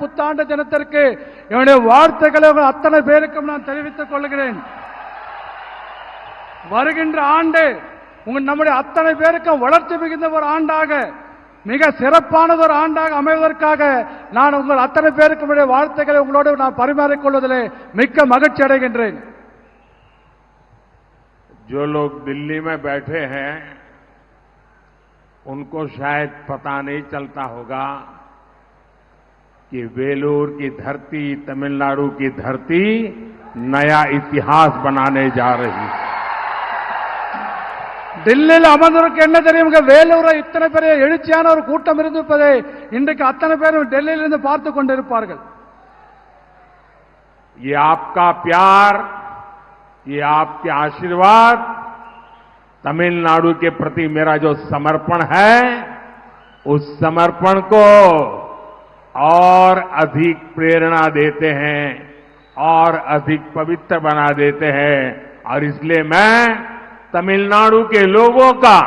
புத்தாண்டு தினத்திற்கு என்னுடைய வாழ்த்துக்களை அத்தனை பேருக்கும் நான் தெரிவித்துக் கொள்கிறேன். வருகின்ற ஆண்டு நம்முடைய அத்தனை பேருக்கும் வளர்ச்சி மிகுந்த ஒரு ஆண்டாக, மிக சிறப்பானது ஒரு ஆண்டாக அமைவதற்காக நான் உங்கள் அத்தனை பேருக்கும் வாழ்த்துக்களை உங்களோடு நான் பரிமாறிக்கொள்வதிலே மிக்க மகிழ்ச்சி அடைகின்றேன். जो लोग दिल्ली में बैठे हैं उनको शायद पता नहीं चलता होगा कि वेलूर की धरती, तमिलनाडु की धरती नया इतिहास बनाने जा रही है. டெல்லியில் அமர்ந்தவருக்கு என்ன தெரியும், வேலூரை இத்தனை பெரிய எழுச்சியான ஒரு கூட்டம் இருந்திருப்பதை இன்றைக்கு அத்தனை பேரும் டெல்லியிலிருந்து பார்த்து கொண்டிருப்பார்கள். ये आपका प्यार, ये आपके आशीर्वाद, तमिलनाडु के प्रति मेरा जो समर्पण है, उस समर्पण को और अधिक प्रेरणा देते हैं और अधिक पवित्र बना देते हैं. और इसलिए मैं तमिलनाडु के लोगों का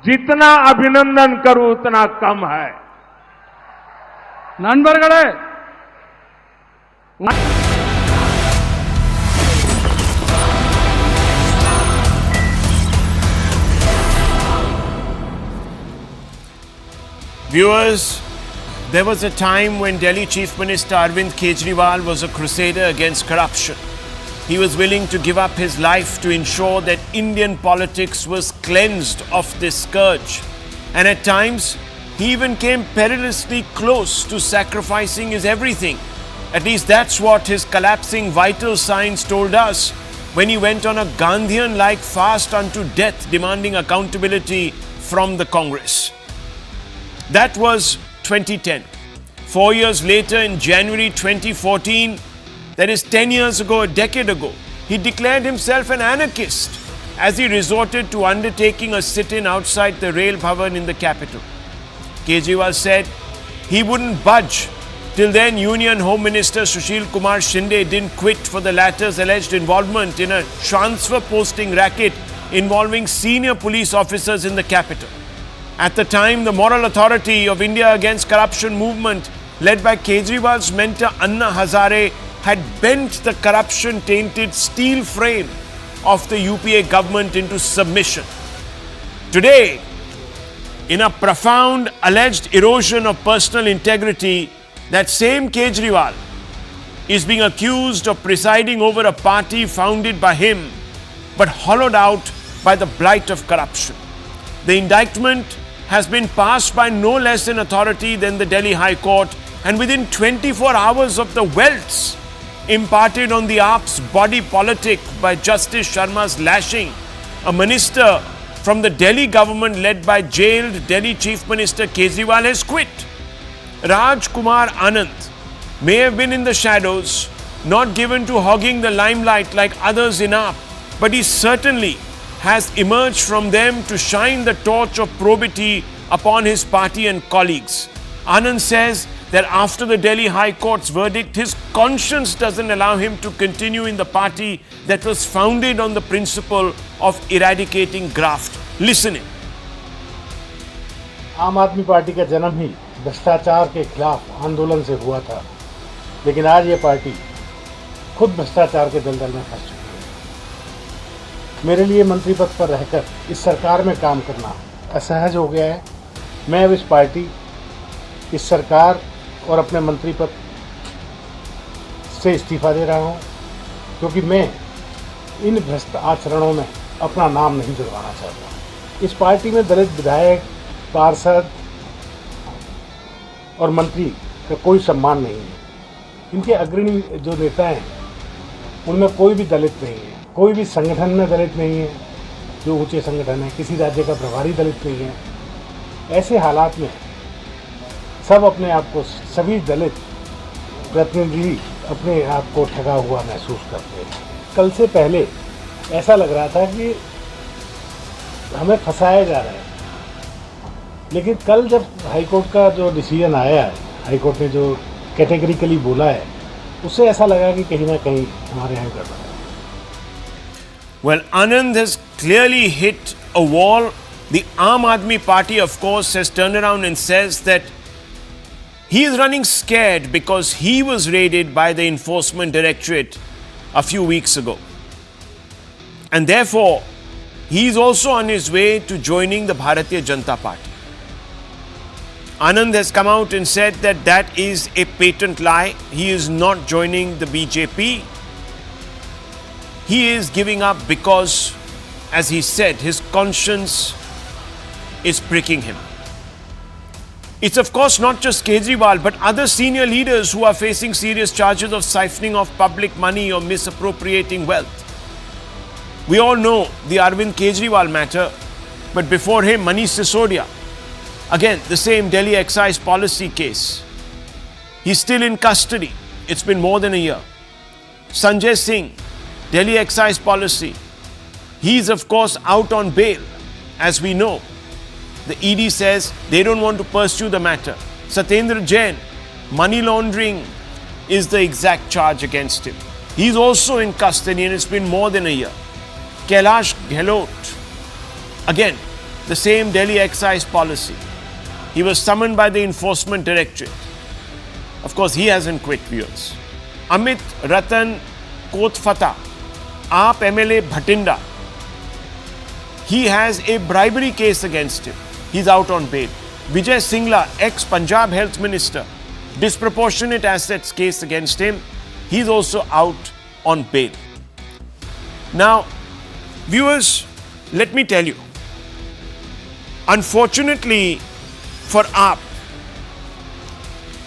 जितना अभिनंदन करूं उतना कम है. நண்பர்களே, Viewers, there was a time when Delhi Chief Minister Arvind Kejriwal was a crusader against corruption. He was willing to give up his life to ensure that Indian politics was cleansed of this scourge. And at times, he even came perilously close to sacrificing his everything. At least that's what his collapsing vital signs told us when he went on a Gandhian-like fast unto death, demanding accountability from the Congress. That was 2010. 4 years later, in January 2014, that is 10 years ago, a decade ago, he declared himself an anarchist as he resorted to undertaking a sit-in outside the Rail Bhavan in the capital. Kejriwal said he wouldn't budge till then Union Home Minister Sushil Kumar Shinde didn't quit for the latter's alleged involvement in a transfer posting racket involving senior police officers in the capital. At the time, the Moral Authority of India Against Corruption movement, led by Kejriwal's mentor Anna Hazare, had bent the corruption-tainted steel frame of the UPA government into submission. Today, in a profound alleged erosion of personal integrity, that same Kejriwal is being accused of presiding over a party founded by him, but hollowed out by the blight of corruption. The indictment has been passed by no less an authority than the Delhi High Court, and within 24 hours of the welts imparted on the AAP's body politic by Justice Sharma's lashing, a minister from the Delhi government led by jailed Delhi Chief Minister Kejriwal has quit. Raj Kumar Anand may have been in the shadows, not given to hogging the limelight like others in AAP, but he certainly has emerged from them to shine the torch of probity upon his party and colleagues. Anand says that after the Delhi High Court's verdict, his conscience doesn't allow him to continue in the party that was founded on the principle of eradicating graft. Listen in. आम आदमी party का जन्म ही भ्रष्टाचार के खिलाफ आंदोलन से हुआ था, लेकिन आज ये पार्टी खुद भ्रष्टाचार के दलदल में फंस चुकी है. मेरे लिए मंत्री पद पर रहकर इस सरकार में काम करना असहज हो गया है. मैं अब इस पार्टी, इस सरकार और अपने मंत्री पद से इस्तीफा दे रहा हूं, क्योंकि मैं इन भ्रष्ट आचरणों में अपना नाम नहीं जुड़वाना चाहता. इस पार्टी में दलित विधायक, पार्षद और मंत्री का कोई सम्मान नहीं है. इनके अग्रणी जो नेता हैं उनमें कोई भी दलित नहीं है, कोई भी संगठन में दलित नहीं है. जो ऊंचे संगठन है, किसी राज्य का प्रभारी दलित नहीं है. ऐसे हालात में सब अपने आप को, सभी दलित प्रतिनिधि अपने आप को ठगा हुआ महसूस करते हैं. कल से पहले ऐसा लग रहा था कि हमें फंसाया जा रहा है, लेकिन कल जब हाईकोर्ट का जो डिसीजन आया है, हाईकोर्ट ने जो कैटेगरिकली बोला है, उससे ऐसा लगा कि कहीं ना कहीं हमारे यहाँ गड़बड़ है. Well, Anand has clearly hit a wall. The Aam Aadmi Party, of course, has turned around and says that He is running scared because he was raided by the Enforcement Directorate a few weeks ago. And therefore, he is also on his way to joining the Bharatiya Janata Party. Anand has come out and said that that is a patent lie. He is not joining the BJP. He is giving up because, as he said, his conscience is pricking him. It's of course not just Kejriwal, but other senior leaders who are facing serious charges of siphoning off public money or misappropriating wealth. We all know the Arvind Kejriwal matter, but before him, Manish Sisodia. Again, the same Delhi excise policy case. He's still in custody. It's been more than a year. Sanjay Singh, Delhi excise policy. He's of course out on bail, as we know. The ED says they don't want to pursue the matter. Satyendra Jain, money laundering is the exact charge against him. He's also in custody and it's been more than a year. Kailash Gehlot, again, the same Delhi excise policy. He was summoned by the Enforcement Directorate. Of course, he hasn't quit, viewers. Amit Ratan Kotfata, AAP MLA Bhatinda, he has a bribery case against him. He's out on bail. Vijay Singla, ex-Punjab Health Minister, disproportionate assets case against him. He's also out on bail. Now, viewers, let me tell you, unfortunately for AAP,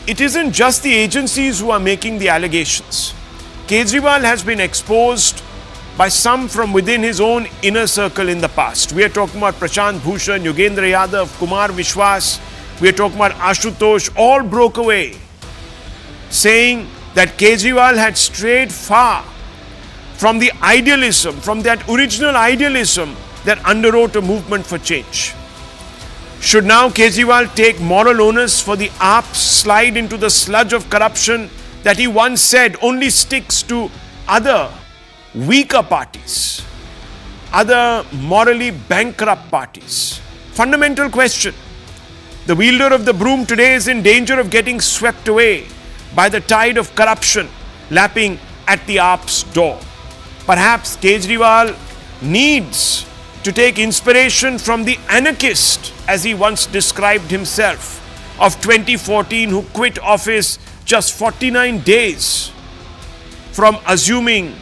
it isn't just the agencies who are making the allegations. Kejriwal has been exposed by some from within his own inner circle in the past. We are talking about Prashant Bhushan, Yogendra Yadav, Kumar Vishwas. We are talking about Ashutosh, all broke away, saying that Kejriwal had strayed far from the idealism, from that original idealism that underwrote a movement for change. Should now Kejriwal take moral onus for the AAP's slide into the sludge of corruption that he once said only sticks to other weaker parties, other morally bankrupt parties? Fundamental question. The wielder of the broom today is in danger of getting swept away by the tide of corruption lapping at the AAP's door. Perhaps Kejriwal needs to take inspiration from the anarchist, as he once described himself, of 2014, who quit office just 49 days from assuming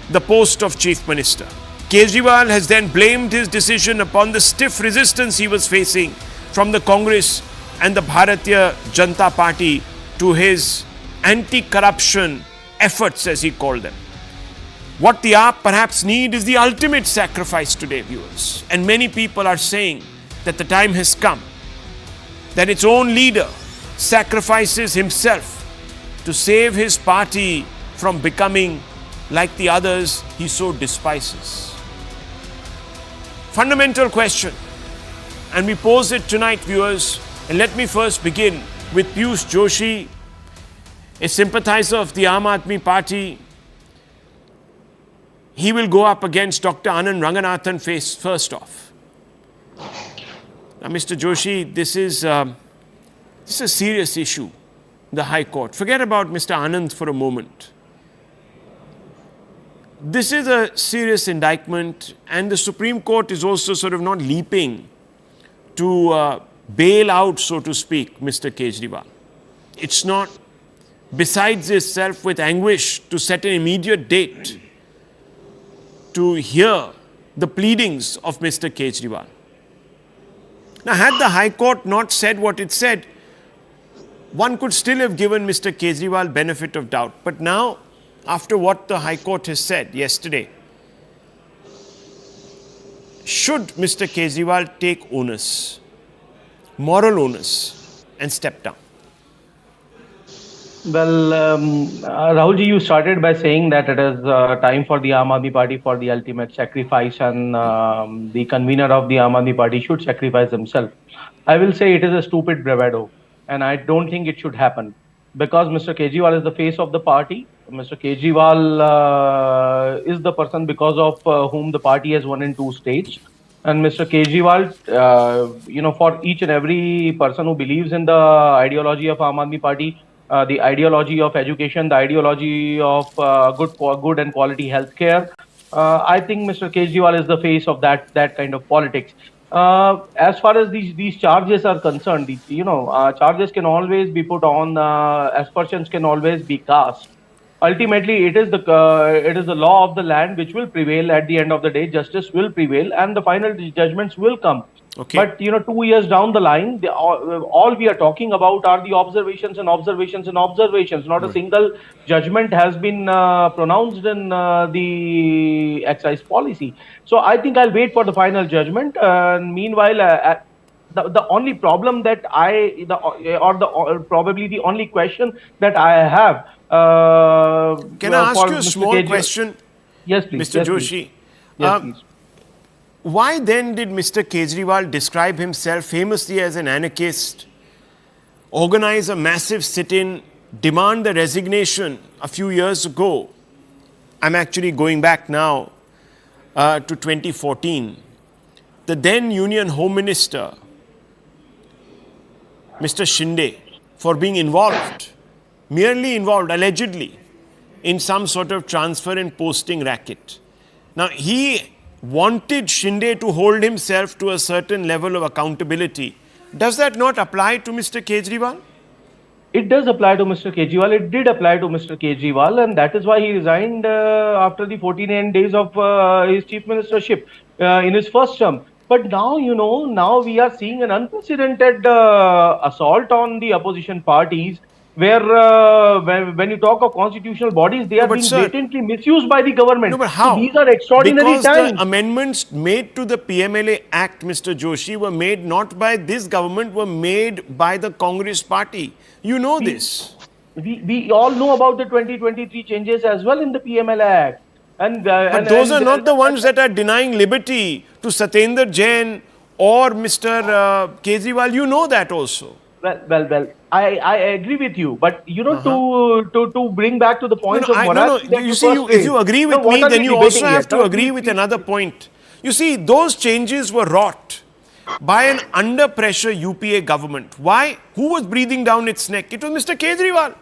the post of Chief Minister. Kejriwal has then blamed his decision upon the stiff resistance he was facing from the Congress and the Bharatiya Janata Party to his anti-corruption efforts, as he called them. What the AAP perhaps need is the ultimate sacrifice today, viewers. And many people are saying that the time has come, that its own leader sacrifices himself to save his party from becoming like the others he so despises. Fundamental question, and we pose it tonight, viewers. And let me first begin with Piyush Joshi, a sympathizer of the Aam Aadmi Party. He will go up against Dr. Anand Ranganathan first off. Now, Mr. Joshi, this is a serious issue, the High Court. Forget about Mr. Anand for a moment. This is a serious indictment, and the Supreme Court is also sort of not leaping to bail out, so to speak, Mr. Kejriwal. It's not besides itself with anguish to set an immediate date to hear the pleadings of Mr. Kejriwal. Now, had the High Court not said what it said, one could still have given Mr. Kejriwal benefit of doubt. But now, after what the High Court has said yesterday, should Mr. Kejriwal take onus, moral onus, and step down? Well, Rahulji, you started by saying that it is time for the Aam Aadmi Party for the ultimate sacrifice, and the convener of the Aam Aadmi Party should sacrifice himself. I will say it is a stupid bravado, and I don't think it should happen, because Mr. Kejriwal is the face of the party. Mr. Kejriwal is the person because of whom the party has won in 2 states. And Mr. Kejriwal, for each and every person who believes in the ideology of Aam Aadmi Party, the ideology of education, the ideology of good and quality healthcare, I think Mr. Kejriwal is the face of that kind of politics. As far as these charges are concerned, charges can always be put on, aspersions can always be cast. Ultimately, it is the law of the land which will prevail at the end of the day. Justice will prevail, and the final judgments will come. Okay. But 2 years down the line, all we are talking about are the observations and observations and observations. Not a single judgment has been pronounced in the excise policy. So I think I'll wait for the final judgment. Meanwhile, the only problem that probably the only question that I have. Can I ask you a Mr. small Kejriwal. question? Yes, please. Mr. Yes, Joshi? please. Yes, please. Why then did Mr. Kejriwal describe himself famously as an anarchist, organize a massive sit-in, demand the resignation a few years ago? I'm actually going back now to 2014. The then Union Home Minister, Mr. Shinde, for being involved, merely involved, allegedly, in some sort of transfer and posting racket. Now, he wanted Shinde to hold himself to a certain level of accountability. Does that not apply to Mr. Kejriwal? It does apply to Mr. Kejriwal. It did apply to Mr. Kejriwal, and that is why he resigned after the 49 days of his chief ministership in his first term. But now, now we are seeing an unprecedented assault on the opposition parties, where when you talk of constitutional bodies, they are being blatantly misused by the government. No, but how? So these are extraordinary because times. The amendments made to the PMLA Act, Mr. Joshi, were made not by this government, were made by the Congress party. You know this. We all know about the 2023 changes as well in the PMLA Act. But those are not the ones that are denying liberty to Satyendra Jain or Mr. Kejriwal. You know that also. Well, I agree with you, but to bring back to the point of morality. No. You see, if you agree with me, then you also have to agree with another point. You see, those changes were wrought by an under pressure UPA government. Why? Who was breathing down its neck? It was Mr. Kejriwal.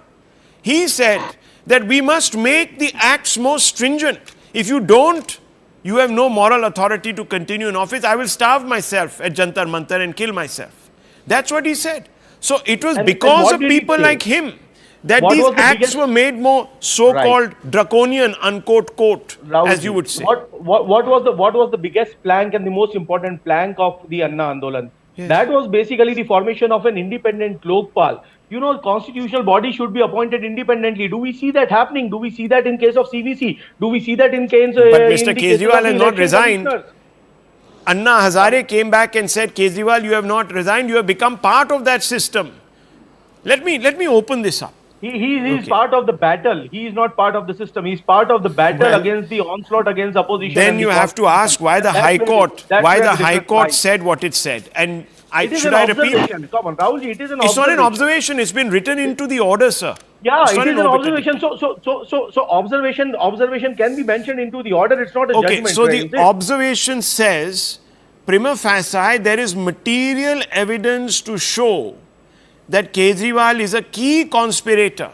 He said that we must make the acts more stringent. If you don't, you have no moral authority to continue in office. I will starve myself at Jantar Mantar and kill myself. That's what he said. So it was because of people like him that these acts were made more so-called draconian, unquote, quote, as you would say. What was the biggest plank and the most important plank of the Anna Andolan? Yes. That was basically the formation of an independent Lokpal. Constitutional body should be appointed independently. Do we see that happening? Do we see that in case of CVC? Do we see that in case of... But Mr. Kejriwal has not resigned. Anna Hazare came back and said, Kejriwal, you have not resigned, you have become part of that system. Let me open this up. He is part of the battle. He is not part of the system. He is part of the battle against the onslaught against opposition. Then you have to ask why the High Court, said what it said. And should I repeat? Come on, Rahulji, it is an observation. It's not an observation. It's been written into the order, sir. Yeah, it is an observation. So observation can be mentioned into the order. It's not a judgment. Okay, so the observation says, prima facie, there is material evidence to show that Kejriwal is a key conspirator.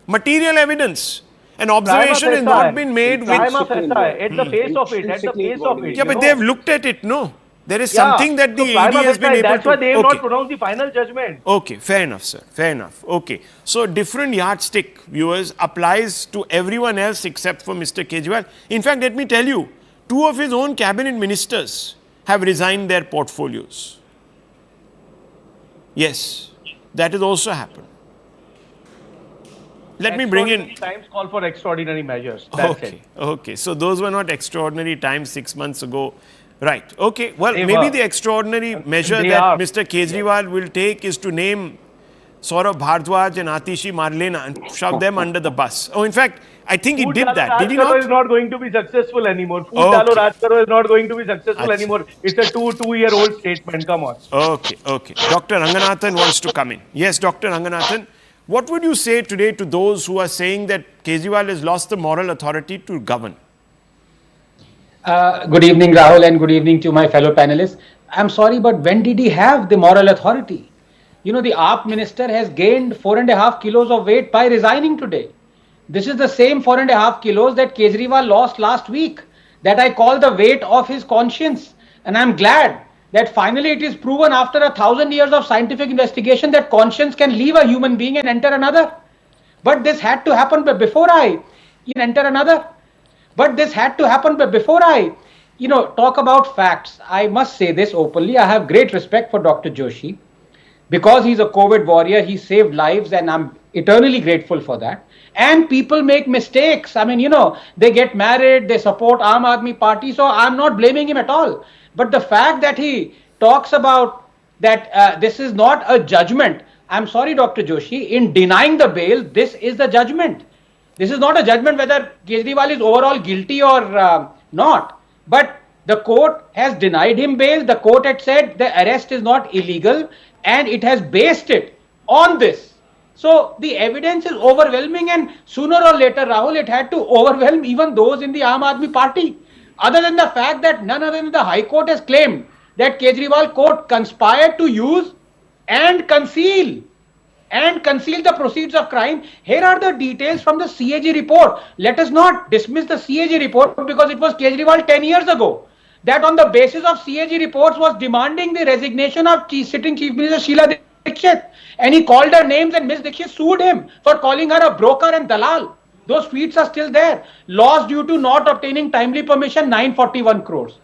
Material evidence. An observation has not been made with... At the face of it. Yeah, but they have looked at it, no? There is something that the ED has been able to... That's why they have not pronounced the final judgment. Okay, fair enough, sir. Fair enough. Okay. So, different yardstick, viewers, applies to everyone else except for Mr. Kejriwal. In fact, let me tell you, 2 of his own cabinet ministers have resigned their portfolios. Yes, that has also happened. Let me bring in... Times call for extraordinary measures. That's it. Okay. So, those were not extraordinary times 6 months ago. Right. Okay. Well, maybe the extraordinary measure that Mr. Kejriwal will take is to name Saurabh Bhardwaj and Atishi Marlena and shove them under the bus. Oh, in fact, I think he did that. Did he not? Food is not going to be successful anymore. Food Dalo Raj Karo is not going to be successful anymore. It's a two-year-old statement. Come on. Okay. Dr. Ranganathan wants to come in. Yes, Dr. Ranganathan. What would you say today to those who are saying that Kejriwal has lost the moral authority to govern? Good evening, Rahul, and good evening to my fellow panelists. I'm sorry, but when did he have the moral authority? You know, the AAP minister has gained 4.5 kilos of weight by resigning today. This is the same 4.5 kilos that Kejriwal lost last week, that I call the weight of his conscience. And I'm glad that finally it is proven after 1,000 years of scientific investigation that conscience can leave a human being and enter another. But this had to happen before I enter another. But this had to happen before I, talk about facts. I must say this openly. I have great respect for Dr. Joshi because he's a COVID warrior. He saved lives and I'm eternally grateful for that. And people make mistakes. I mean, they get married, they support Aam Aadmi Party. So I'm not blaming him at all. But the fact that he talks about that this is not a judgment. I'm sorry, Dr. Joshi, in denying the bail, this is the judgment. This is not a judgment whether Kejriwal is overall guilty or not. But the court has denied him bail. The court had said the arrest is not illegal and it has based it on this. So the evidence is overwhelming and sooner or later, Rahul, it had to overwhelm even those in the Aam Aadmi Party. Other than the fact that none other than the High Court has claimed that Kejriwal court conspired to use and conceal the proceeds of crime. Here are the details from the CAG report. Let us not dismiss the CAG report because it was Kejriwal 10 years ago that on the basis of CAG reports was demanding the resignation of sitting Chief Minister Sheila Dikshit. And he called her names and Ms. Dikshit sued him for calling her a broker and dalal. Those tweets are still there. Loss due to not obtaining timely permission, 941 crores.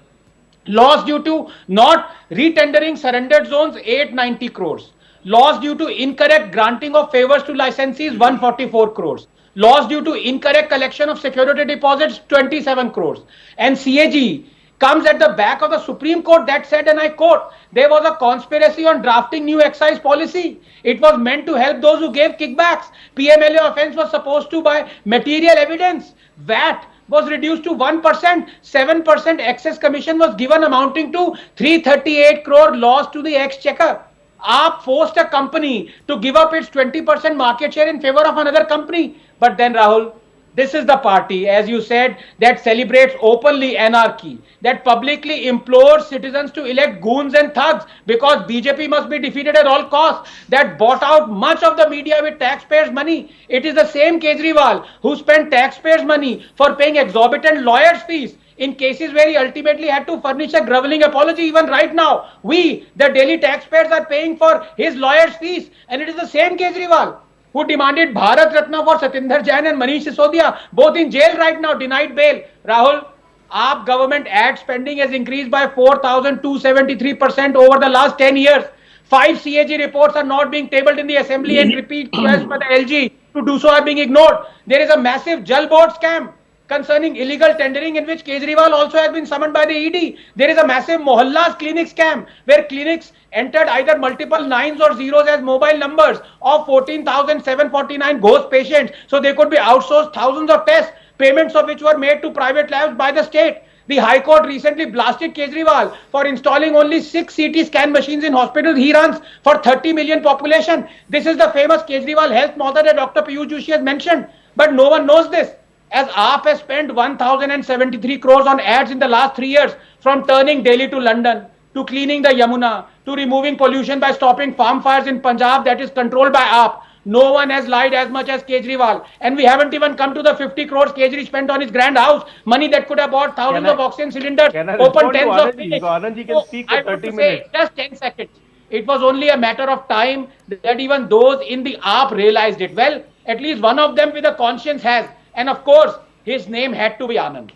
Loss due to not retendering surrendered zones, 890 crores. Loss due to incorrect granting of favors to licensees, 144 crores. Loss due to incorrect collection of security deposits, 27 crores. And CAG comes at the back of the Supreme Court that said, and I quote, there was a conspiracy on drafting new excise policy. It was meant to help those who gave kickbacks. PMLA offense was supposed to buy material evidence. VAT was reduced to 1%. 7% excess commission was given amounting to 338 crore loss to the exchequer. AAP forced a company to give up its 20% market share in favor of another company. But then, Rahul, this is the party, as you said, that celebrates openly anarchy, that publicly implores citizens to elect goons and thugs because BJP must be defeated at all costs, that bought out much of the media with taxpayers' money. It is the same Kejriwal who spent taxpayers' money for paying exorbitant lawyers' fees in cases where he ultimately had to furnish a groveling apology. Even right now, we, the daily taxpayers, are paying for his lawyers' fees. And it is the same Kejriwal who demanded Bharat Ratna for Satinder Jain and Manish Sisodia, both in jail right now, denied bail. Rahul, AAP government ad spending has increased by 4,273% over the last 10 years. 5 CAG reports are not being tabled in the assembly and repeat requests by the LG to do so are being ignored. There is a massive Jal Board scam concerning illegal tendering in which Kejriwal also has been summoned by the ED. There is a massive Mohallas clinic scam where clinics entered either multiple nines or zeros as mobile numbers of 14,749 ghost patients so they could be outsourced thousands of tests, payments of which were made to private labs by the state. The High Court recently blasted Kejriwal for installing only 6 CT scan machines in hospitals he runs for 30 million population. This is the famous Kejriwal health model that Dr. Piyush Joshi has mentioned. But no one knows this, as AAP has spent 1,073 crores on ads in the last 3 years, from turning Delhi to London, to cleaning the Yamuna, to removing pollution by stopping farm fires in Punjab that is controlled by AAP. No one has lied as much as Kejriwal. And we haven't even come to the 50 crores Kejri spent on his grand house, money that could have bought thousands of oxygen cylinders, opened tens of clinics. Anandji can speak for 30 minutes. Just 10 seconds. It was only a matter of time that even those in the AAP realized it. Well, at least one of them with a conscience has. And of course, his name had to be Anand.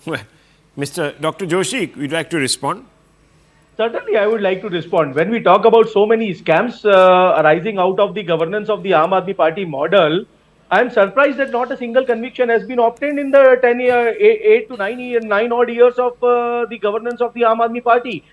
Well, Mr. Dr. Joshi, would you like to respond? Certainly, I would like to respond. When we talk about so many scams arising out of the governance of the Aam Aadmi Party model, I am surprised that not a single conviction has been obtained in the 8 to 9 odd years of the governance of the Aam Aadmi Party.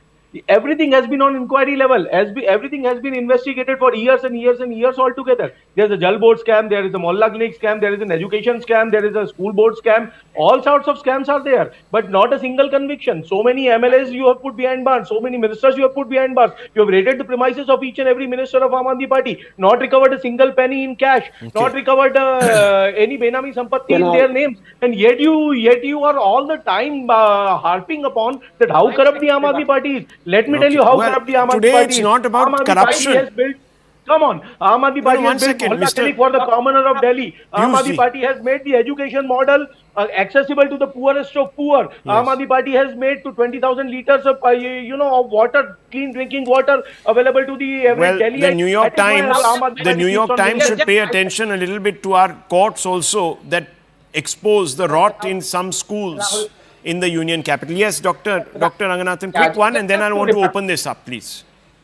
Everything has been on inquiry level. Everything has been investigated for years and years and years altogether. There's a Jal board scam, there is a Mohalla clinic scam, there is an education scam, there is a school board scam. All sorts of scams are there, but not a single conviction. So many MLAs you have put behind bars, so many ministers you have put behind bars. You have raided the premises of each and every minister of Aam Aadmi Party, not recovered a single penny in cash, not recovered any Benami Sampatti in their names, and yet you are all the time harping upon that how corrupt the Aam Aadmi Party is. Let me tell you how Well, corrupt the Aam Aadmi today Party it's is. not about Aam Aadmi corruption. Party has built, come on, Aam Aadmi Party one has built second, Mohalla Mr. clinic for the commoner of Delhi. Aam Piyush Aadmi ji. Party has made the education model accessible to the poorest of poor. Aam Aadmi Party has made to 20,000 liters of of water, clean drinking water available to the every Well, Delhi. the New York Times, the New York Times should pay attention a little bit to our courts also that expose the rot in some schools in the union capital. Yes, Dr. Ranganathan, quick one, and then I want to open this up, please.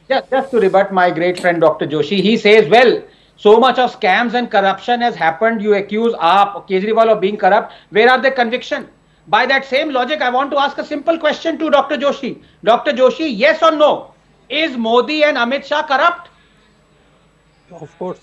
Just to rebut my great friend Dr. Joshi, he says, well, so much of scams and corruption has happened. You accuse Kejriwal of being corrupt. Where are the conviction? By that same logic, I want to ask a simple question to Dr. Joshi. Dr. Joshi, yes or no? Is Modi and Amit Shah corrupt? Of course.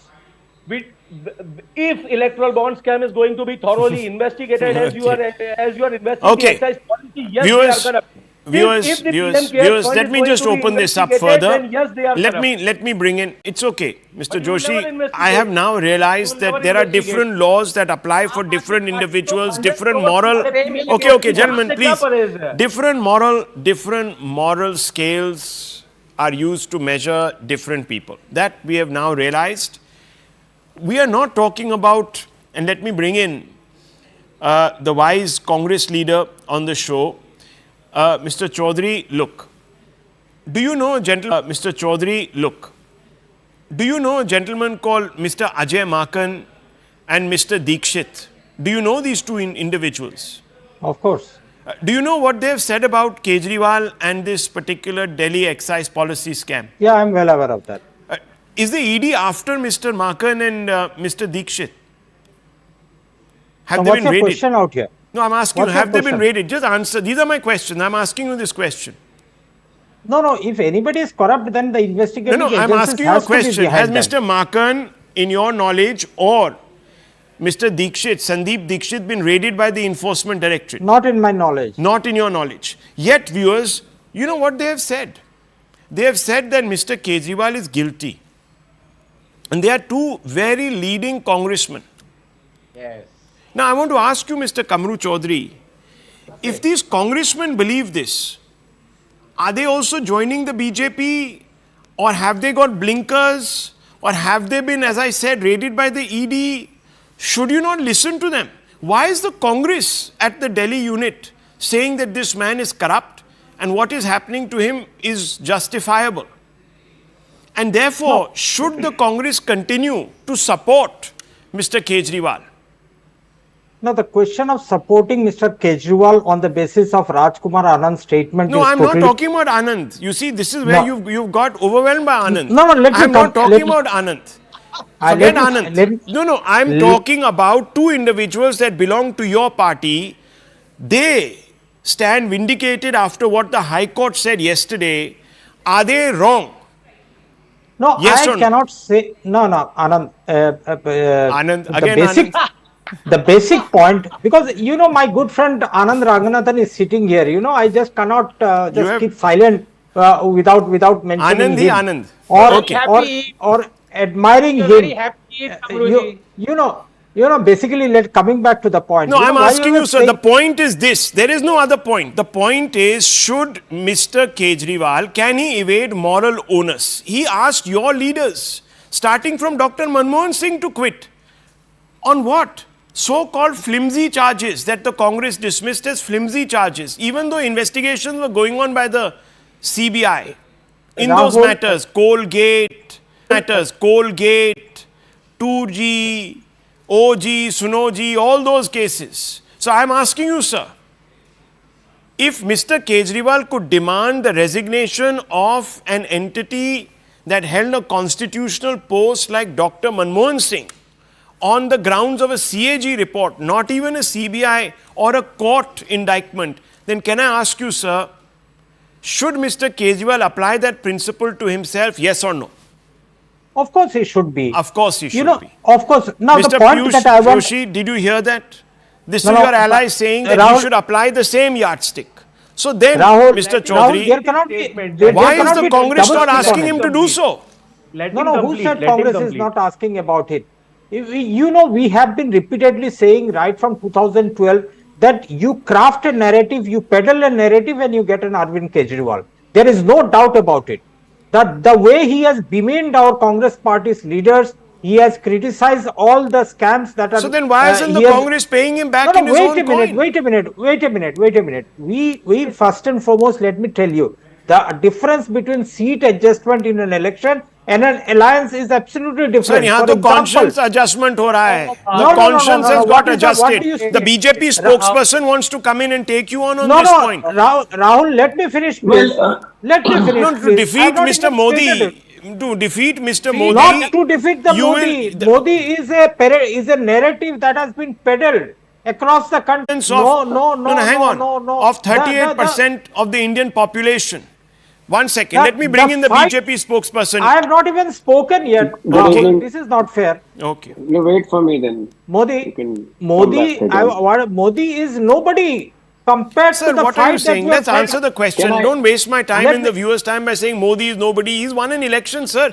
If electoral bond scam is going to be thoroughly investigated as you are investigating Okay. excise policy, yes, Viewers, they are corrupt. Viewers, let me just open this up further. Yes, they are Let me bring in, it's okay, Mr. But you will never Joshi, investigate. I have now realized You will that never there are investigate. different laws that apply for different individuals, different moral, Okay, okay, gentlemen, please, Parez. different moral scales are used to measure different people. That we have now realized. We are not talking about, and let me bring in the wise Congress leader on the show, Mr. Chaudhary. Look, do you know a gentleman, Mr. Chaudhary? Look, do you know a gentleman called Mr. Ajay Makan and Mr. Dikshit? Do you know these two individuals? Of course. Do you know what they have said about Kejriwal and this particular Delhi excise policy scam? Yeah, I'm well aware of that. Is the ED after Mr. Makan and Mr. Dikshit? Have So they what's been your raided? question out here? No, I'm asking you, What's your have they been question? raided? Just answer. These are my questions. I'm asking you this question. No, if anybody is corrupt, then the investigating No, I'm agencies asking you a has to be question. Has behind Mr. Makan, in your knowledge, or Mr. Dikshit, Sandeep Dikshit, been raided by the Enforcement Directorate? them. Not in my knowledge. Not in your knowledge. Yet, viewers, you know what they have said? They have said that Mr. Kejriwal is guilty. And they are two very leading congressmen. Yes. Now, I want to ask you, Mr. Kamru Chaudhary, if these congressmen believe this, are they also joining the BJP, or have they got blinkers, or have they been, as I said, raided by the ED? Should you not listen to them? Why is the Congress at the Delhi unit saying that this man is corrupt and what is happening to him is justifiable? And therefore, should the Congress continue to support Mr. Kejriwal? Now, the question of supporting Mr. Kejriwal on the basis of Rajkumar Anand's statement No, is I'm totally... not talking about Anand. You see, this is where No. you've got overwhelmed by Anand. No, let me I'm not come- talking let me- about Anand. I- Forget let me- Anand. let me- No, I'm talking about two individuals that belong to your party. They stand vindicated after what the High Court said yesterday. Are they wrong? No, Yes or I no? cannot say... No, Anand. Anand, the again basic, the basic point, because, my good friend Anand Ranganathan is sitting here. I just cannot just have- keep silent without mentioning Anandi him. Anand. Or admiring him. Very happy, Kamruji. Basically, coming back to the point. No, I'm why asking were you, sir. saying- The point is this. There is no other point. The point is, should Mr. Kejriwal, can he evade moral onus? He asked your leaders, starting from Dr. Manmohan Singh, to quit. On what? So-called flimsy charges that the Congress dismissed as flimsy charges, even though investigations were going on by the CBI in those Rahul- matters, Colgate, 2G, OG, Sunoji, all those cases. So I'm asking you, sir, if Mr. Kejriwal could demand the resignation of an entity that held a constitutional post like Dr. Manmohan Singh on the grounds of a CAG report, not even a CBI or a court indictment, then can I ask you, sir, Should Mr. Kejriwal apply that principle to himself, yes or no? Of course, he should be. Of course he should You know, be. of course. Now, Mr. the point Piyush that I want. Joshi, did you hear that? This No, is no, your ally saying that Rahul- he should apply the same yardstick. So then, Rahul, Mr. Rahul, Chaudhary, there cannot be. why is cannot the be Congress double not speak asking on him it. to do so? Let No, him no. Who complete, said let him Congress is complete. not asking about it? You know, we have been repeatedly saying right from 2012 that you craft a narrative, you peddle a narrative, and you get an Arvind Kejriwal. There is no doubt about it. That the way he has bemoaned our Congress party's leaders, he has criticized all the scams that are. So then why isn't the he has- Congress paying him back No, in no, his wait own a minute, coin? wait a minute. We first and foremost, let me tell you, the difference between seat adjustment in an election and an alliance is absolutely Sir, different. यहाँ For तो example, conscience adjustment हो रहा है. No, The no, no, conscience no, no, has what got is the- what adjusted. do you say? The BJP spokesperson wants to come in and take you on no, this no, point. Rahul, let me finish, please. Let me finish, No, to please. I defeat have not Mr. even Modi, stated it. to defeat Mr. Modi, Not to defeat the you Modi. will- Modi is a narrative that has been peddled across the country. of, No, hang on, no. of 38% of the Indian population. One second, The- let me bring the in the fight- BJP spokesperson. I have not even spoken yet. Good Rahul. evening. This is not fair. Okay. You wait for me then. Modi, You can come Modi, back again. Modi is nobody compared Sir, to the what fight are you saying? that you Let's have answer had. the question. Can I- Don't waste my time Let and the me- viewers' time by saying Modi is nobody. He's won an election, sir.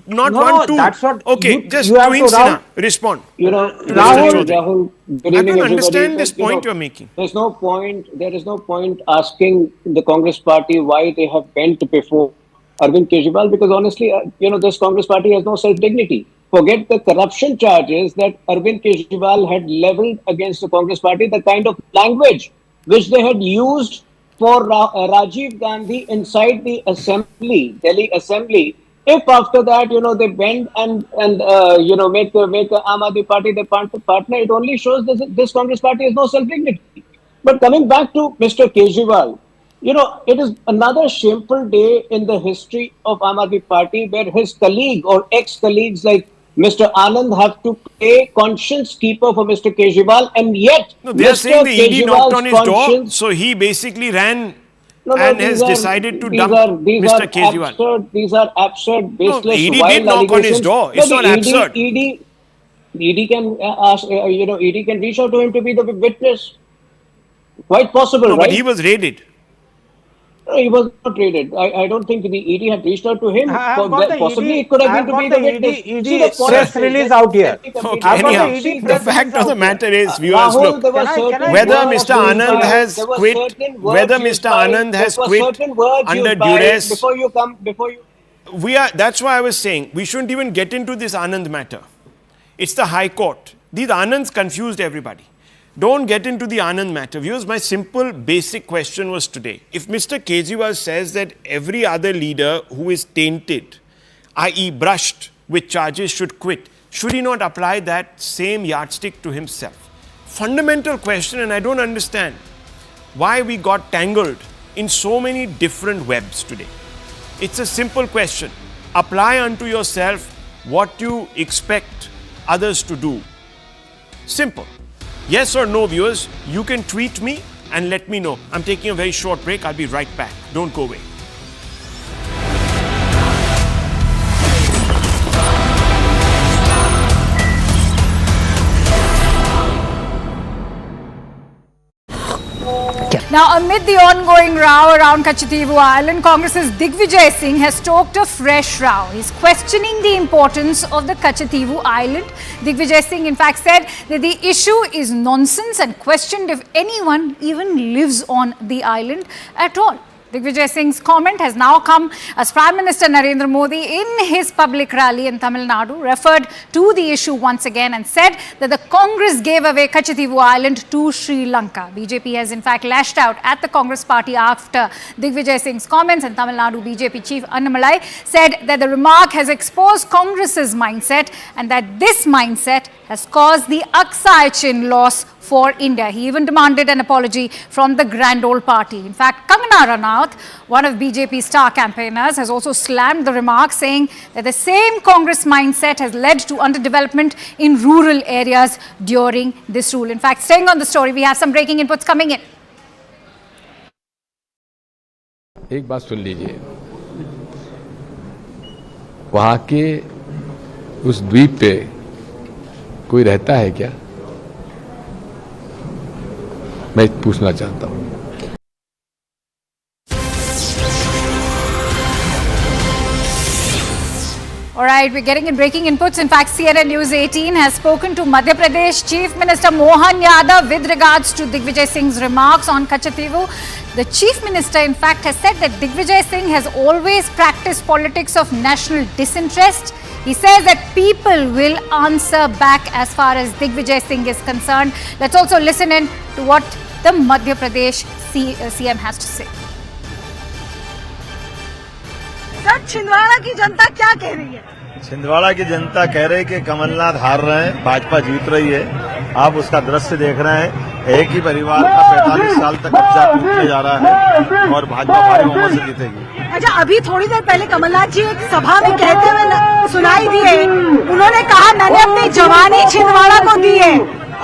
Not No, one, no, two. that's what Okay, you- just you have Queen to Sinha, respond. You know, Rahul- Rahul, good I evening, don't everybody. understand this You know, point you're making. There is no point asking the Congress party why they have bent before Arvind Kejriwal, because honestly, this Congress party has no self-dignity. Forget the corruption charges that Arvind Kejriwal had leveled against the Congress party, the kind of language which they had used for Rajiv Gandhi inside the assembly, Delhi assembly. If after that, they bend and make the Aam Aadmi Party their partner, it only shows that this Congress party has no self-dignity. But coming back to Mr. Kejriwal, it is another shameful day in the history of Aam Aadmi Party where his colleague or ex-colleagues like Mr. Anand have to play conscience keeper for Mr. Kejriwal, and yet No, they are Mr. saying the ED knocked on his door, conscience- so he basically ran No, and these has are- decided to these dump are- these Mr. are Kejriwal. These are absurd, baseless, No, ED wild did knock on his allegations. door. No, It's the not absurd. ED can ask, ED can reach out to him to be the witness. Quite possible, No, right? but he was raided. No, he was not raided. I don't think the ED had reached out to him. I have got the Possibly ED it could have I been have to be got the the witness. ED See, the point press is release that- out here. Okay, I've got anyhow, the ED the press fact release of the out matter here. is, viewers, Rahul, look, there were Can I- certain can I- whether words Mr. used Anand by- has there were quit, certain words whether used Mr. by- Anand has there were quit certain words under used by- duress. before you That's why I was saying, we shouldn't even get into this Anand matter. It's the High Court. These Anands confused everybody. Don't get into the Anand matter. Viewers, my simple basic question was today. If Mr. Kejriwal says that every other leader who is tainted, i.e. brushed with charges, should quit, should he not apply that same yardstick to himself? Fundamental question, and I don't understand why we got tangled in so many different webs today. It's a simple question. Apply unto yourself what you expect others to do. Simple. Yes or no, viewers, you can tweet me and let me know. I'm taking a very short break. I'll be right back. Don't go away. Now, amid the ongoing row around Katchatheevu Island, Congress's Digvijay Singh has stoked a fresh row. He's questioning the importance of the Katchatheevu Island. Digvijay Singh, in fact, said that the issue is nonsense and questioned if anyone even lives on the island at all. Digvijay Singh's comment has now come as Prime Minister Narendra Modi, in his public rally in Tamil Nadu, referred to the issue once again and said that the Congress gave away Katchatheevu Island to Sri Lanka. BJP has in fact lashed out at the Congress party after Digvijay Singh's comments, and Tamil Nadu BJP chief Annamalai said that the remark has exposed Congress's mindset and that this mindset has caused the Aksai Chin loss for India. He even demanded an apology from the Grand Old Party. In fact, Kangana Ranaut, one of BJP's star campaigners, has also slammed the remark, saying that the same Congress mindset has led to underdevelopment in rural areas during this rule. In fact, staying on the story, we have some breaking inputs coming in. एक बात सुन लीजिए, वहां के उस द्वीप पे कोई रहता है क्या? मैं पूछना चाहता हूं। All right, we're getting in breaking inputs. In fact, CNN News18 has spoken to Madhya Pradesh Chief Minister Mohan Yadav with regards to Digvijay Singh's remarks on Katchatheevu. The Chief Minister, in fact, has said that Digvijay Singh has always practiced politics of national disinterest. He says that people will answer back as far as Digvijay Singh is concerned. Let's also listen in to what the Madhya Pradesh CM has to say. Sir, Chhindwara की जनता क्या कह रही है? छिंदवाड़ा की जनता कह रही है कि कमलनाथ हार रहे हैं, भाजपा जीत रही है। आप उसका दृश्य देख रहे हैं, एक ही परिवार का 45 साल तक कब्जा टूटने जा रहा है और भाजपा भारी बहुमत से जीतेगी। अच्छा, अभी थोड़ी देर पहले कमलनाथ जी एक सभा में कहते हुए सुनाई दिए, उन्होंने कहा मैंने अपनी जवानी छिंदवाड़ा को दी है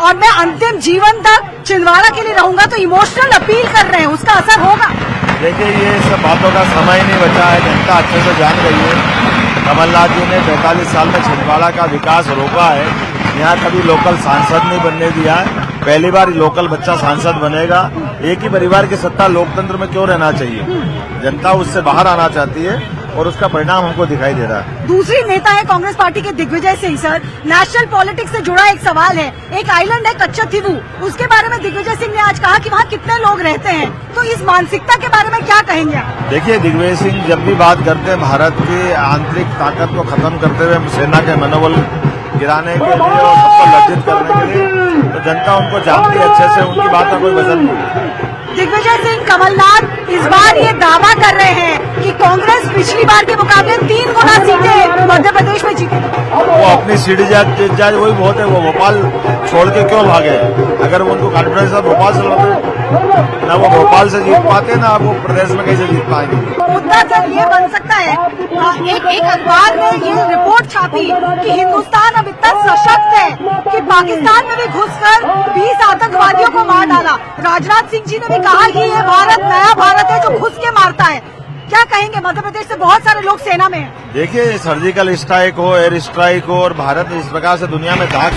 और मैं अंतिम जीवन तक छिंदवाड़ा के लिए रहूंगा, तो इमोशनल अपील कर रहे हैं, उसका असर होगा? देखिए, ये सब बातों का समय नहीं बचा है, जनता अच्छे से जान गई है। कमलनाथ जी ने 45 साल में छिंदवाड़ा का विकास रोका है, यहाँ कभी लोकल सांसद नहीं बनने दिया है, पहली बार लोकल बच्चा सांसद बनेगा। एक ही परिवार की सत्ता लोकतंत्र में क्यों रहना चाहिए? जनता उससे बाहर आना चाहती है और उसका परिणाम हमको दिखाई दे रहा है। दूसरी नेता है कांग्रेस पार्टी के Digvijay Singh. Sir, national politics से जुड़ा एक सवाल है, एक आइलैंड है कच्चथीवू, उसके बारे में दिग्विजय सिंह ने आज कहा कि वहाँ कितने लोग रहते हैं, तो इस मानसिकता के बारे में क्या कहेंगे आप? देखिए, दिग्विजय सिंह जब भी बात करते हैं भारत की आंतरिक ताकत को खत्म करते हुए सेना के मनोबल गिराने के लिए और सबको लज्जित करने के लिए, तो जनता उनको जानती है अच्छे से, उनकी बात का कोई वजन नहीं। दिग्विजय सिंह, कमलनाथ इस बार ये दावा कर रहे हैं कि कांग्रेस पिछली बार के मुकाबले 3 गुना सीटें मध्य प्रदेश में जीती। वो अपनी सीढ़ी जीत जाए वही बहुत है। वो भोपाल छोड़ के क्यों भागे? अगर वो उनको कॉन्फिडेंस है भोपाल से लड़ते, ना वो भोपाल से जीत पाते, ना वो प्रदेश में कैसे जीत पाएंगे। मुद्दा सर ये बन सकता है, एक अखबार ने ये रिपोर्ट छापी कि हिंदुस्तान अब इतना सशक्त है कि पाकिस्तान में भी घुसकर 20 आतंकवादियों को मार डाला। राजनाथ सिंह जी ने भी कहा कि ये भारत नया भारत है जो घुस के मारता है। क्या कहेंगे? मध्य प्रदेश से बहुत सारे लोग सेना में हैं। देखिए, सर्जिकल स्ट्राइक हो, एयर स्ट्राइक हो, और भारत इस प्रकार से दुनिया में दाग।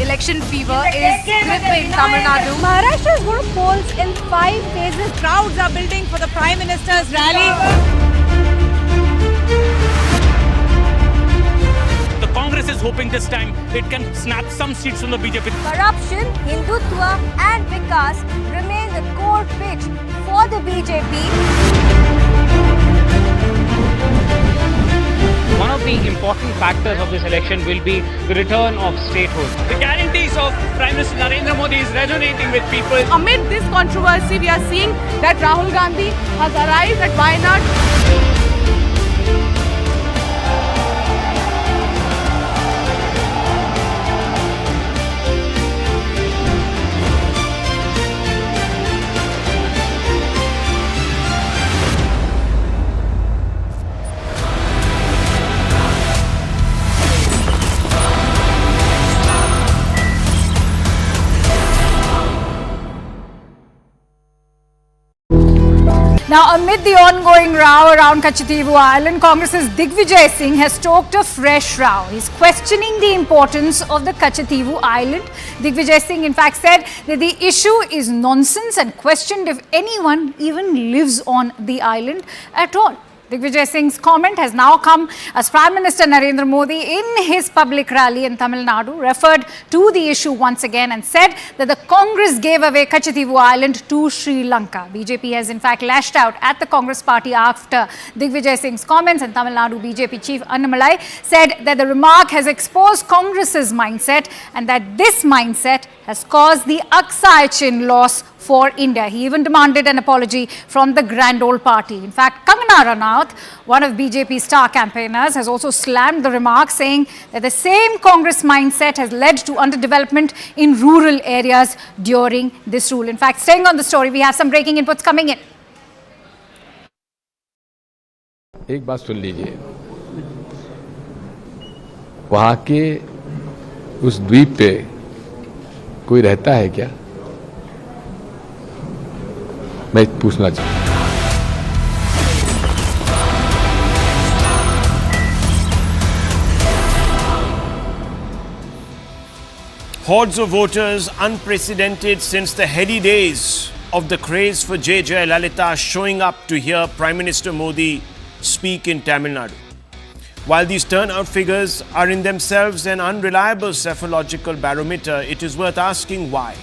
Election fever is gripping Tamil Nadu. Maharashtra is going to polls in 5 phases. Crowds are building for the Prime Minister's rally. The Congress is hoping this time it can snatch some seats from the BJP. Corruption, Hindutva and Vikas remain the core pitch for the BJP. One of the important factors of this election will be the return of statehood. The guarantees of Prime Minister Narendra Modi is resonating with people. Amid this controversy, we are seeing that Rahul Gandhi has arrived at Wayanad. Now, amid the ongoing row around Katchatheevu Island, Congress's Digvijay Singh has stoked a fresh row. He's questioning the importance of the Katchatheevu Island. Digvijay Singh, in fact, said that the issue is nonsense and questioned if anyone even lives on the island at all. Digvijay Singh's comment has now come as Prime Minister Narendra Modi, in his public rally in Tamil Nadu, referred to the issue once again and said that the Congress gave away Katchatheevu Island to Sri Lanka. BJP has in fact lashed out at the Congress party after Digvijay Singh's comments, and Tamil Nadu BJP chief Annamalai said that the remark has exposed Congress's mindset and that this mindset has caused the Aksai Chin loss for India. He even demanded an apology from the Grand Old Party. In fact, Kangana Ranaut, one of BJP's star campaigners, has also slammed the remark, saying that the same Congress mindset has led to underdevelopment in rural areas during this rule. In fact, staying on the story, we have some breaking inputs coming in. एक बात सुन लीजिए, वहां के उस द्वीप पे कोई रहता है क्या? मैं पूछना चाहता हूं। Hordes of voters, unprecedented since the heady days of the craze for J. Lalita, showing up to hear Prime Minister Modi speak in Tamil Nadu. While these turnout figures are in themselves an unreliable psephological barometer, it is worth asking why.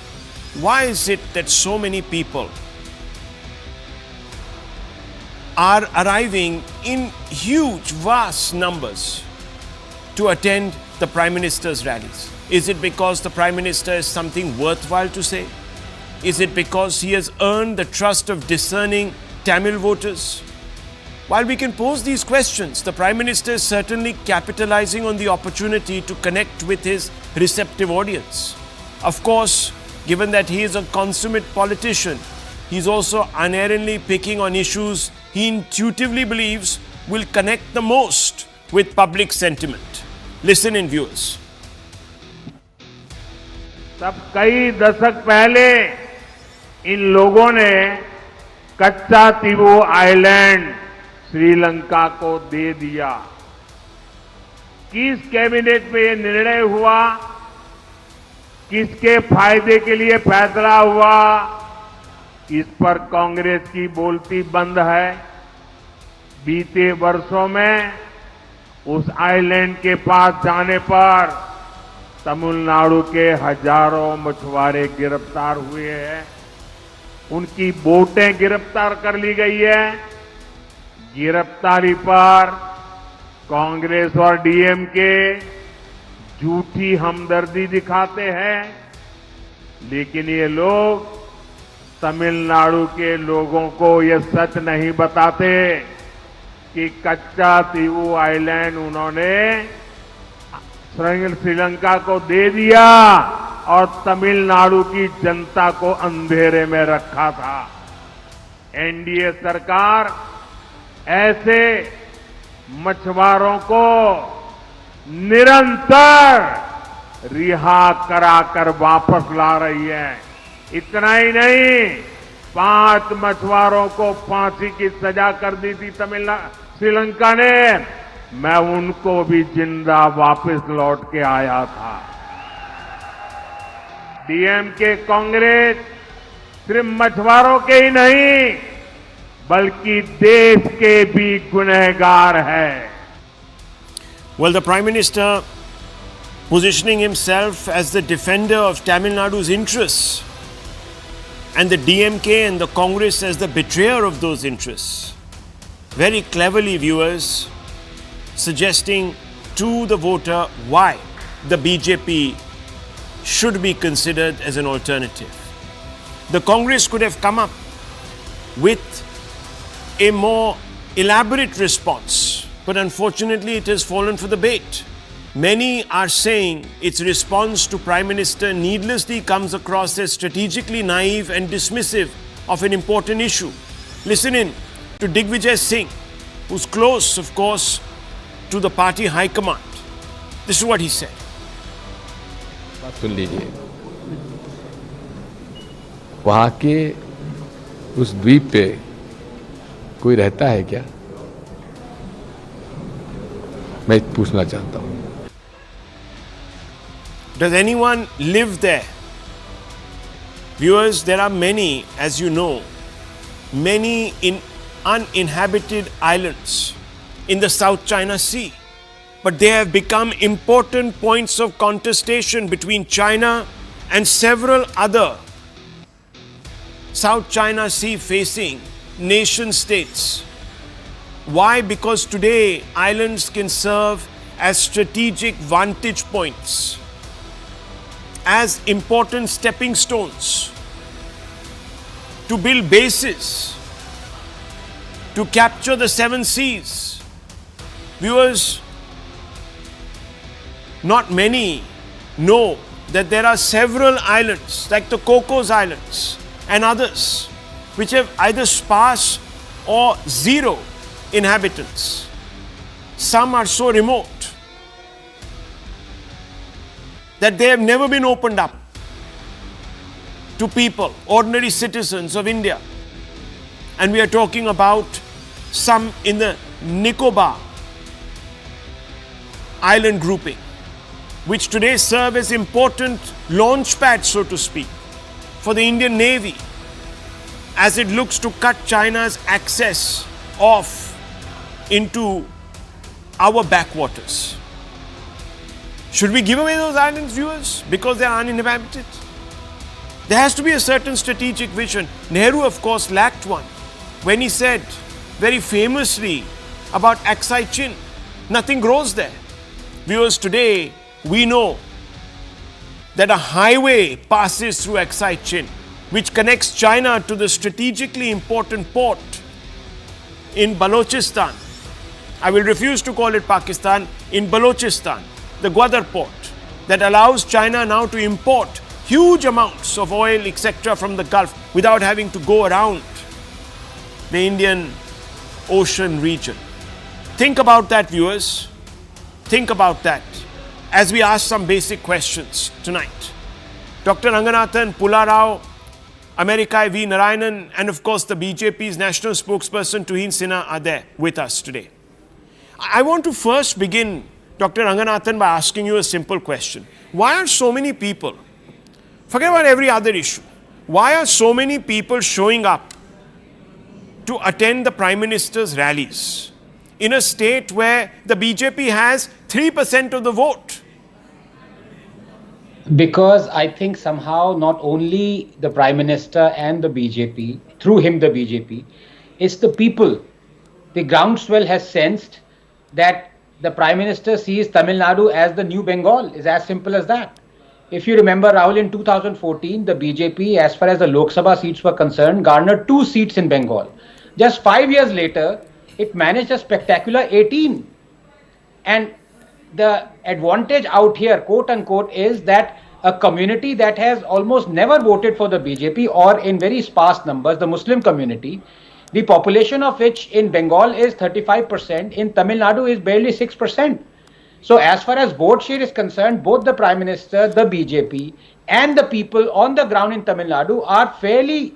Why is it that so many people are arriving in huge, vast numbers to attend the Prime Minister's rallies? Is it because the Prime Minister is something worthwhile to say? Is it because he has earned the trust of discerning Tamil voters? While we can pose these questions, the Prime Minister is certainly capitalizing on the opportunity to connect with his receptive audience. Of course, given that he is a consummate politician, he is also unerringly picking on issues he intuitively believes will connect the most with public sentiment. Listen in, viewers. तब कई दशक पहले इन लोगों ने Katchatheevu island Sri Lanka को दे दिया। किस cabinet में ये निर्णय हुआ, किसके फायदे के लिए फैसला हुआ, इस पर कांग्रेस की बोलती बंद है। बीते वर्षों में उस आइलैंड के पास जाने पर तमिलनाडु के हजारों मछुआरे गिरफ्तार हुए हैं, उनकी बोटें गिरफ्तार कर ली गई है। गिरफ्तारी पर कांग्रेस और डीएमके झूठी हमदर्दी दिखाते हैं, लेकिन ये लोग तमिलनाडु के लोगों को ये सच नहीं बताते कि कच्चातीवू आइलैंड उन्होंने श्रीलंका को दे दिया और तमिलनाडु की जनता को अंधेरे में रखा था। एनडीए सरकार ऐसे मछुआरों को निरंतर रिहा कराकर वापस ला रही है। इतना ही नहीं, 5 मछुआरों को फांसी की सजा कर दी थी श्रीलंका ने, मैं उनको भी जिंदा वापस लौट के आया था। डीएमके कांग्रेस सिर्फ मछुआरों के ही नहीं बल्कि देश के भी गुनहगार है। Well, the Prime Minister positioning himself as the defender of Tamil Nadu's interests and the DMK and the Congress as the betrayer of those interests. Very cleverly, viewers, suggesting to the voter why the BJP should be considered as an alternative. The Congress could have come up with a more elaborate response, but unfortunately it has fallen for the bait. Many are saying its response to Prime Minister needlessly comes across as strategically naive and dismissive of an important issue. Listen in to Digvijay Singh, who's close, of course, to the party high command. This is what he said. बात सुन लीजिए, वहां के उस द्वीप पे कोई रहता है क्या? मैं पूछना चाहता हूं। Does anyone live there? Viewers, there are many, as you know, many uninhabited islands in the South China Sea. But they have become important points of contestation between China and several other South China Sea facing nation states. Why? Because today islands can serve as strategic vantage points, as important stepping stones to build bases, to capture the 7 seas. Viewers, not many know that there are several islands like the Cocos Islands and others which have either sparse or zero inhabitants. Some are so remote that they have never been opened up to people, ordinary citizens of India. And we are talking about some in the Nicobar island grouping, which today serve as important launch pads, so to speak, for the Indian Navy as it looks to cut China's access off into our backwaters. Should we give away those islands, viewers, because they are uninhabited? There has to be a certain strategic vision. Nehru, of course, lacked one when he said very famously about Aksai Chin, nothing grows there. Viewers, today we know that a highway passes through Aksai Chin, which connects China to the strategically important port in Balochistan. I will refuse to call it Pakistan, in Balochistan, the Gwadar port, that allows China now to import huge amounts of oil, etc., from the Gulf without having to go around the Indian Ocean region. Think about that, viewers. Think about that as we ask some basic questions tonight. Dr. Ranganathan, Pularao, Amerikai V. Narayanan, and of course the BJP's national spokesperson Tuhin Sinha are there with us today. I want to first begin, Dr. Ranganathan, by asking you a simple question. Why are so many people, forget about every other issue, why are so many people showing up to attend the Prime Minister's rallies in a state where the BJP has 3% of the vote? Because I think somehow not only the Prime Minister and the BJP, through him the BJP, it's the people. The groundswell has sensed that the Prime Minister sees Tamil Nadu as the new Bengal. It's as simple as that. If you remember, Rahul, in 2014, the BJP, as far as the Lok Sabha seats were concerned, garnered 2 seats in Bengal. Just 5 years later, it managed a spectacular 18. And the advantage out here, quote unquote, is that a community that has almost never voted for the BJP, or in very sparse numbers, the Muslim community, the population of which in Bengal is 35%, in Tamil Nadu is barely 6%. So as far as vote share is concerned, both the Prime Minister, the BJP and the people on the ground in Tamil Nadu are fairly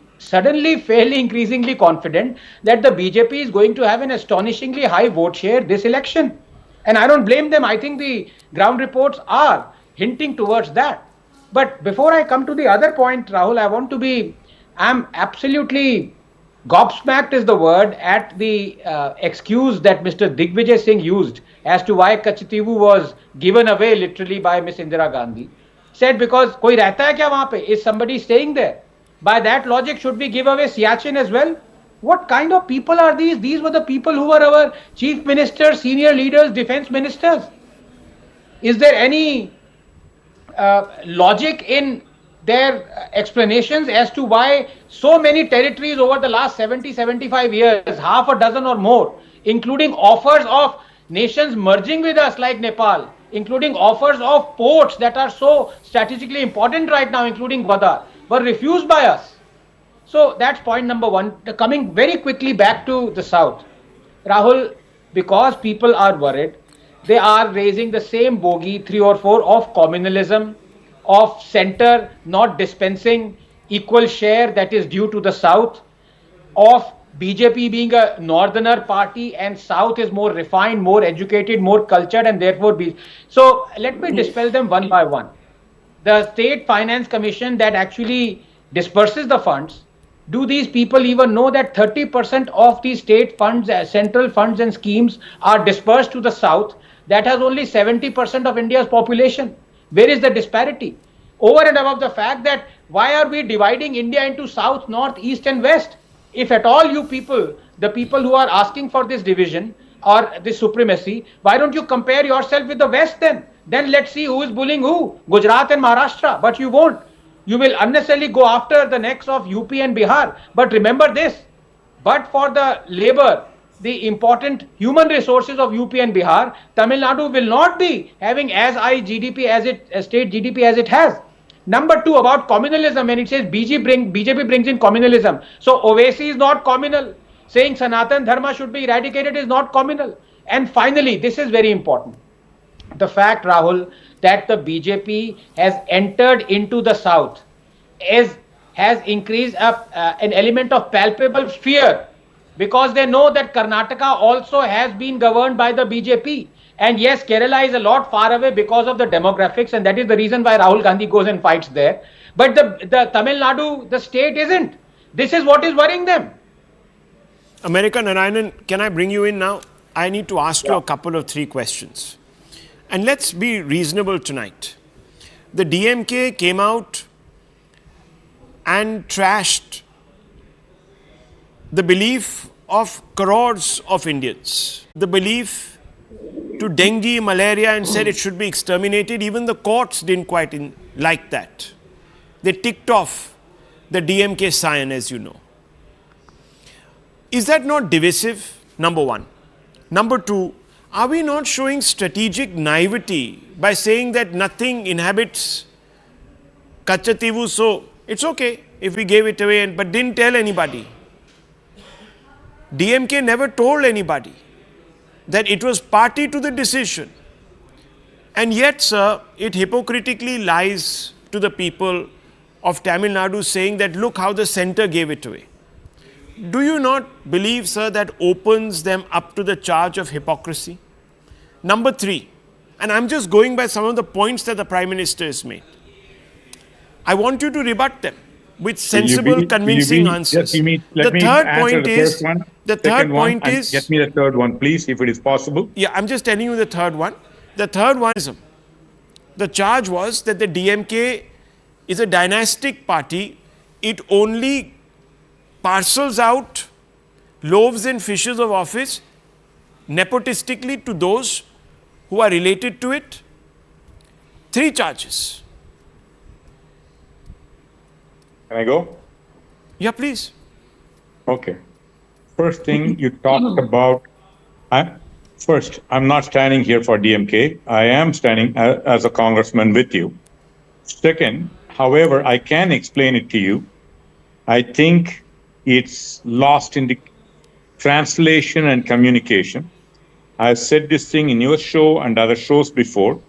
increasingly confident that the BJP is going to have an astonishingly high vote share this election. And I don't blame them. I think the ground reports are hinting towards that. But before I come to the other point, Rahul, I'm absolutely gobsmacked is the word at the excuse that Mr. Digvijay Singh used as to why Katchatheevu was given away literally by Miss Indira Gandhi. Said because koi rehta hai kya wahan pe? Is somebody staying there? By that logic, should we give away Siachen as well? What kind of people are these? These were the people who were our chief ministers, senior leaders, defense ministers. Is there any logic in their explanations as to why so many territories over the last 70-75 years, half a dozen or more, including offers of nations merging with us like Nepal, including offers of ports that are so strategically important right now, including Gwadar, were refused by us? So that's point number one. Coming very quickly back to the south, Rahul, because people are worried, they are raising the same bogey 3 or 4 of communalism, of center not dispensing equal share that is due to the south, of BJP being a northerner party and south is more refined, more educated, more cultured, and therefore so let me dispel them one by one. The State Finance Commission that actually disperses the funds, do these people even know that 30% of the state funds, central funds and schemes are dispersed to the south that has only 70% of India's population? Where is the disparity? Over and above the fact that why are we dividing India into south, north, east and west? If at all you people, the people who are asking for this division or this supremacy, why don't you compare yourself with the west then? Then let's see who is bullying who, Gujarat and Maharashtra. But you won't. You will unnecessarily go after the necks of UP and Bihar. But remember this, but for the labor, the important human resources of UP and Bihar, Tamil Nadu will not be having as high GDP as state GDP as it has. Number 2, about communalism, when it says BJP brings in communalism. So Owaisi is not communal. saying Sanatan Dharma should be eradicated is not communal. And finally, this is very important. The fact, Rahul, that the BJP has entered into the South has increased an element of palpable fear, because they know that Karnataka also has been governed by the BJP. And yes, Kerala is a lot far away because of the demographics, and that is the reason why Rahul Gandhi goes and fights there. But the Tamil Nadu, the state isn't. This is what is worrying them. America Narayanan, can I bring you in now? I need to ask you a couple of 3 questions. And let's be reasonable tonight. The DMK came out and trashed the belief of crores of Indians, the belief to dengue, malaria, and said it should be exterminated. Even the courts didn't quite like that. They ticked off the DMK sign, as you know. Is that not divisive? Number one. Number two, are we not showing strategic naivety by saying that nothing inhabits Katchatheevu, so it's okay if we gave it away, but didn't tell anybody? DMK never told anybody that it was party to the decision. And yet, sir, it hypocritically lies to the people of Tamil Nadu, saying that look how the centre gave it away. Do you not believe, sir, that opens them up to the charge of hypocrisy? Number 3, and I'm just going by some of the points that the Prime Minister has made. I want you to rebut them with sensible, convincing answers. The third point is, get me the third one, please, if it is possible. Yeah, I'm just telling you the third one. The third one is, the charge was that the DMK is a dynastic party. It only parcels out loaves and fishes of office nepotistically to those who are related to it. 3 charges. Can I go? Yeah, please. Okay. First thing you talked about, first, I'm not standing here for DMK. I am standing as a congressman with you. Second, however, I can explain it to you. I think it's lost in the translation and communication. I've said this thing in your show and other shows before.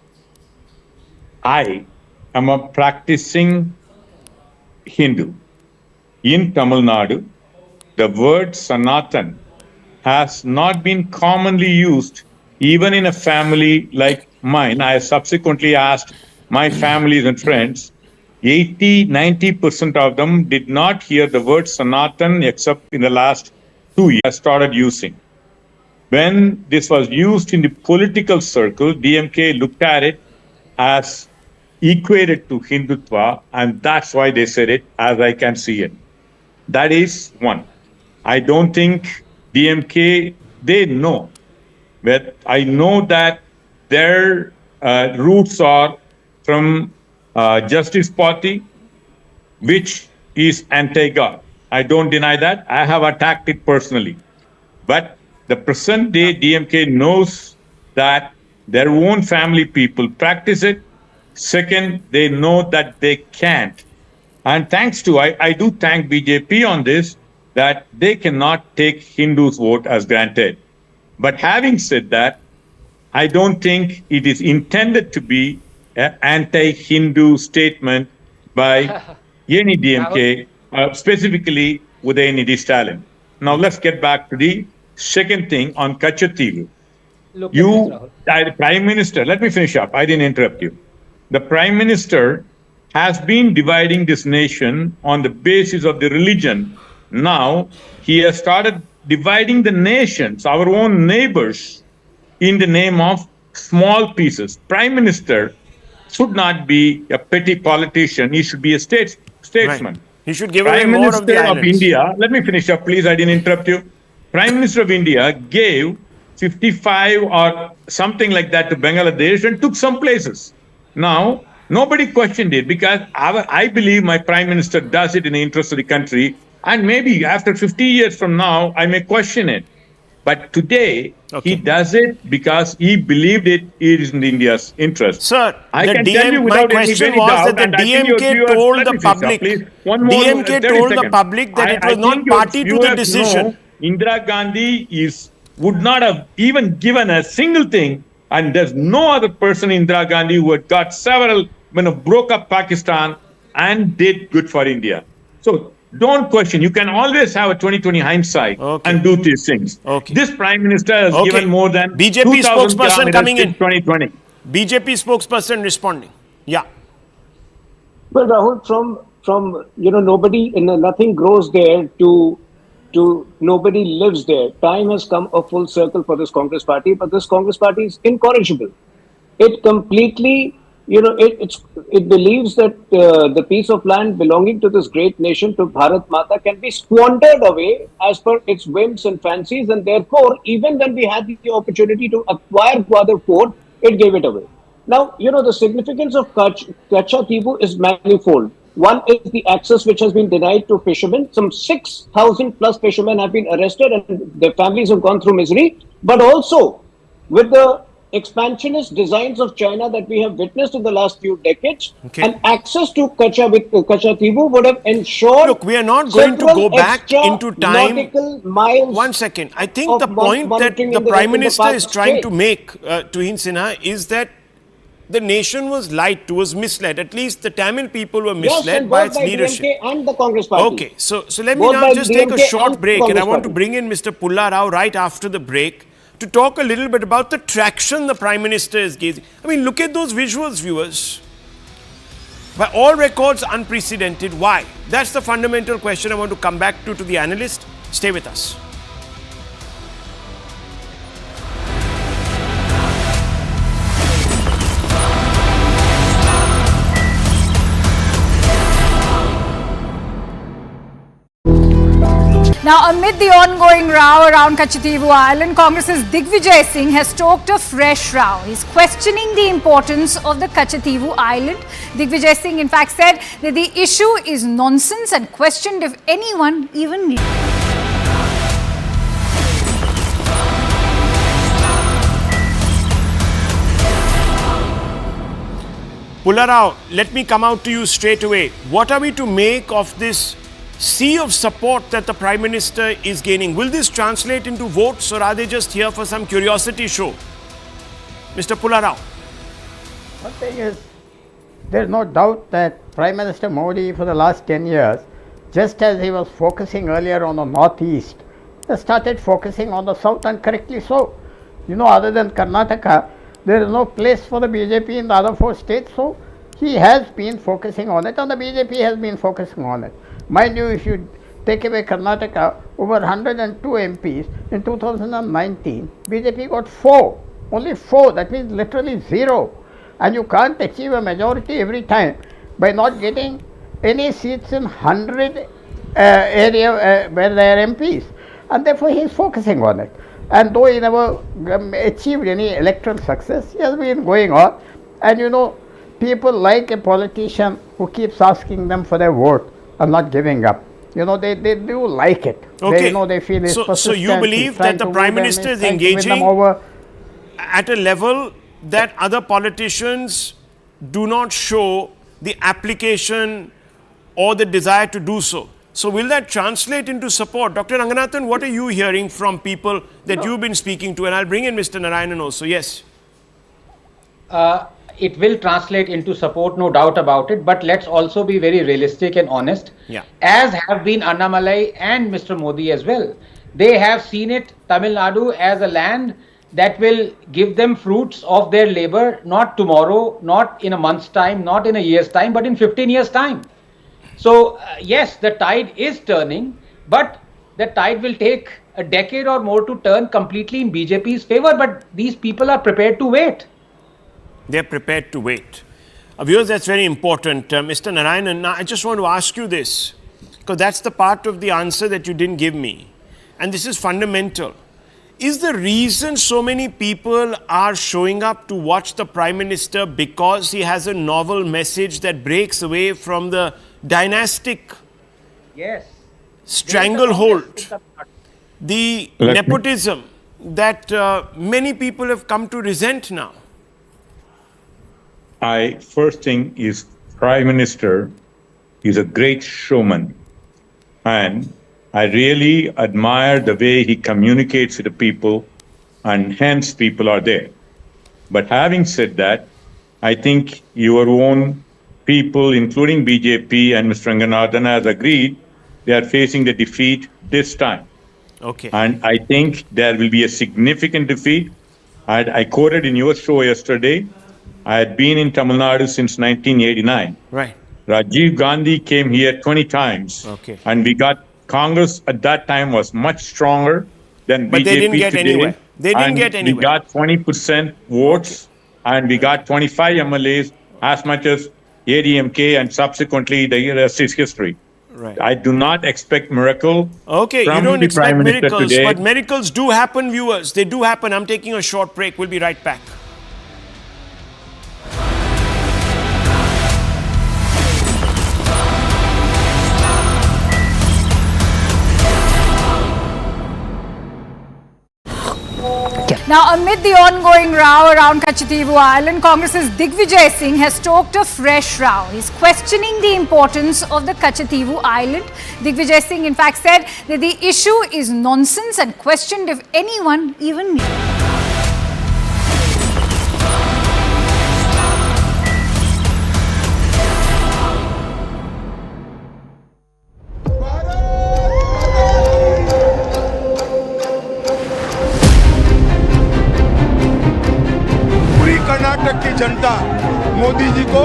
I am a practicing Hindu. In Tamil Nadu, the word Sanatan has not been commonly used even in a family like mine. I subsequently asked my families and friends. 80-90% of them did not hear the word Sanatan except in the last 2 years I started using. When this was used in the political circle, DMK looked at it as equated to Hindutva, and that's why they said it, as I can see it. That is one. I don't think DMK, they know. But I know that their roots are from Justice Party, which is anti-God. I don't deny that. I have attacked it personally. But the present day DMK knows that their own family people practice it. Second, they know that they can't. And thanks to, I do thank BJP on this, that they cannot take Hindus' vote as granted. But having said that, I don't think it is intended to be an anti-Hindu statement by any DMK, specifically Udayanidhi Stalin. Now let's get back to the second thing on Katchatheevu. The Prime Minister, let me finish up. I didn't interrupt you. The Prime Minister has been dividing this nation on the basis of the religion. Now he has started dividing the nations, our own neighbors, in the name of small pieces. Prime Minister should not be a petty politician. He should be a statesman. Right. He should give away more of the Prime Minister of islands. India, let me finish up, please. I didn't interrupt you. Prime Minister of India gave 55 or something like that to Bangladesh and took some places. Now, nobody questioned it because I believe my Prime Minister does it in the interest of the country. And maybe after 50 years from now, I may question it. But today, he does it because he believed it is in India's interest. Sir, I can tell you my without question any was doubt, that the and I think your DMK viewers- told let the me finish up, public, please. One more, DMK 30 told the seconds. public that it was I not think your party to the viewers decision. know Indira Gandhi would not have even given a single thing, and there's no other person in Indira Gandhi who had got several, broke up Pakistan and did good for India. So don't question. You can always have a 2020 hindsight and do these things. This Prime Minister has given more than BJP 2,000 spokesperson coming in. 2020. BJP spokesperson responding. Yeah. Well, Rahul, from nobody, nothing grows there to nobody lives there. Time has come a full circle for this Congress party, but this Congress party is incorrigible. It completely, it believes that the piece of land belonging to this great nation, to Bharat Mata, can be squandered away as per its whims and fancies, and therefore, even when we had the opportunity to acquire Gwadar Fort, it gave it away. Now, the significance of Katchatheevu is manifold. One is the access which has been denied to fishermen. Some 6,000 plus fishermen have been arrested and their families have gone through misery. But also, with the expansionist designs of China that we have witnessed in the last few decades, and access to Katchatheevu would have ensured. Look, we are not going to go back into time. Miles 1 second. I think the point that the Prime Minister is trying to make, Tuhin Sinha, is that the nation was lied to, was misled. At least the Tamil people were misled by its leadership. DMK and the Congress party. Okay, so let me now just take a short break, and I want to bring in Mr. Pulla Rao right after the break to talk a little bit about the traction the Prime Minister is gaining. I mean, look at those visuals, viewers. By all records, unprecedented. Why? That's the fundamental question I want to come back to the analyst. Stay with us. Now, amid the ongoing row around Katchatheevu Island, Congress's Digvijay Singh has stoked a fresh row. He's questioning the importance of the Katchatheevu Island. Digvijay Singh, in fact, said that the issue is nonsense and questioned if anyone even knew. Pulla Rao, let me come out to you straight away. What are we to make of this sea of support that the Prime Minister is gaining? Will this translate into votes, or are they just here for some curiosity show? Mr. Pulla Rao. One thing is, there's no doubt that Prime Minister Modi for the last 10 years, just as he was focusing earlier on the northeast, has started focusing on the south, and correctly so. Other than Karnataka, there is no place for the BJP in the other 4 states, so he has been focusing on it, and the BJP has been focusing on it. Mind you, if you take away Karnataka, over 102 MPs in 2019, BJP got 4, only 4, that means literally 0. And you can't achieve a majority every time by not getting any seats in 100 area where there are MPs. And therefore he is focusing on it. And though he never achieved any electoral success, he has been going on. And people like a politician who keeps asking them for their vote and not giving up. They do like it. Okay. They feel it's persistent. So you believe that the Prime Minister is engaging at a level that other politicians do not show the application or the desire to do so. So will that translate into support? Dr. Ranganathan, what are you hearing from people that you've been speaking to? And I'll bring in Mr. Narayanan also. Yes. It will translate into support, no doubt about it. But let's also be very realistic and honest, as have been Annamalai and Mr. Modi as well. They have seen it, Tamil Nadu, as a land that will give them fruits of their labor, not tomorrow, not in a month's time, not in a year's time, but in 15 years' time. So, yes, the tide is turning, but the tide will take a decade or more to turn completely in BJP's favor. But these people are prepared to wait. They're prepared to wait. Viewers, that's very important. Mr. Narayanan, now I just want to ask you this, because that's the part of the answer that you didn't give me. And this is fundamental. Is the reason so many people are showing up to watch the Prime Minister because he has a novel message that breaks away from the dynastic stranglehold, the nepotism that many people have come to resent now? First thing is, Prime Minister is a great showman, and I really admire the way he communicates with the people, and hence people are there. But having said that, I think your own people, including BJP and Mr. Ranganathan, has agreed they are facing the defeat this time. Okay. And I think there will be a significant defeat. I quoted in your show yesterday, I had been in Tamil Nadu since 1989. Right. Rajiv Gandhi came here 20 times. Okay. And we got Congress at that time was much stronger than But BJP they didn't get today. anywhere. They didn't And get anywhere. We got 20% votes, and we got 25 MLAs, as much as ADMK, and subsequently the rest is history. Right. I do not expect miracle. Okay, you from don't the expect Prime Minister miracles, today. but miracles do happen, viewers. They do happen. I'm taking a short break. We'll be right back. Now, amid the ongoing row around Katchatheevu Island, Congress's Digvijay Singh has stoked a fresh row. He's questioning the importance of the Katchatheevu Island. Digvijay Singh, in fact, said that the issue is nonsense and questioned if anyone even knew. Karnataka की जनता मोदी जी को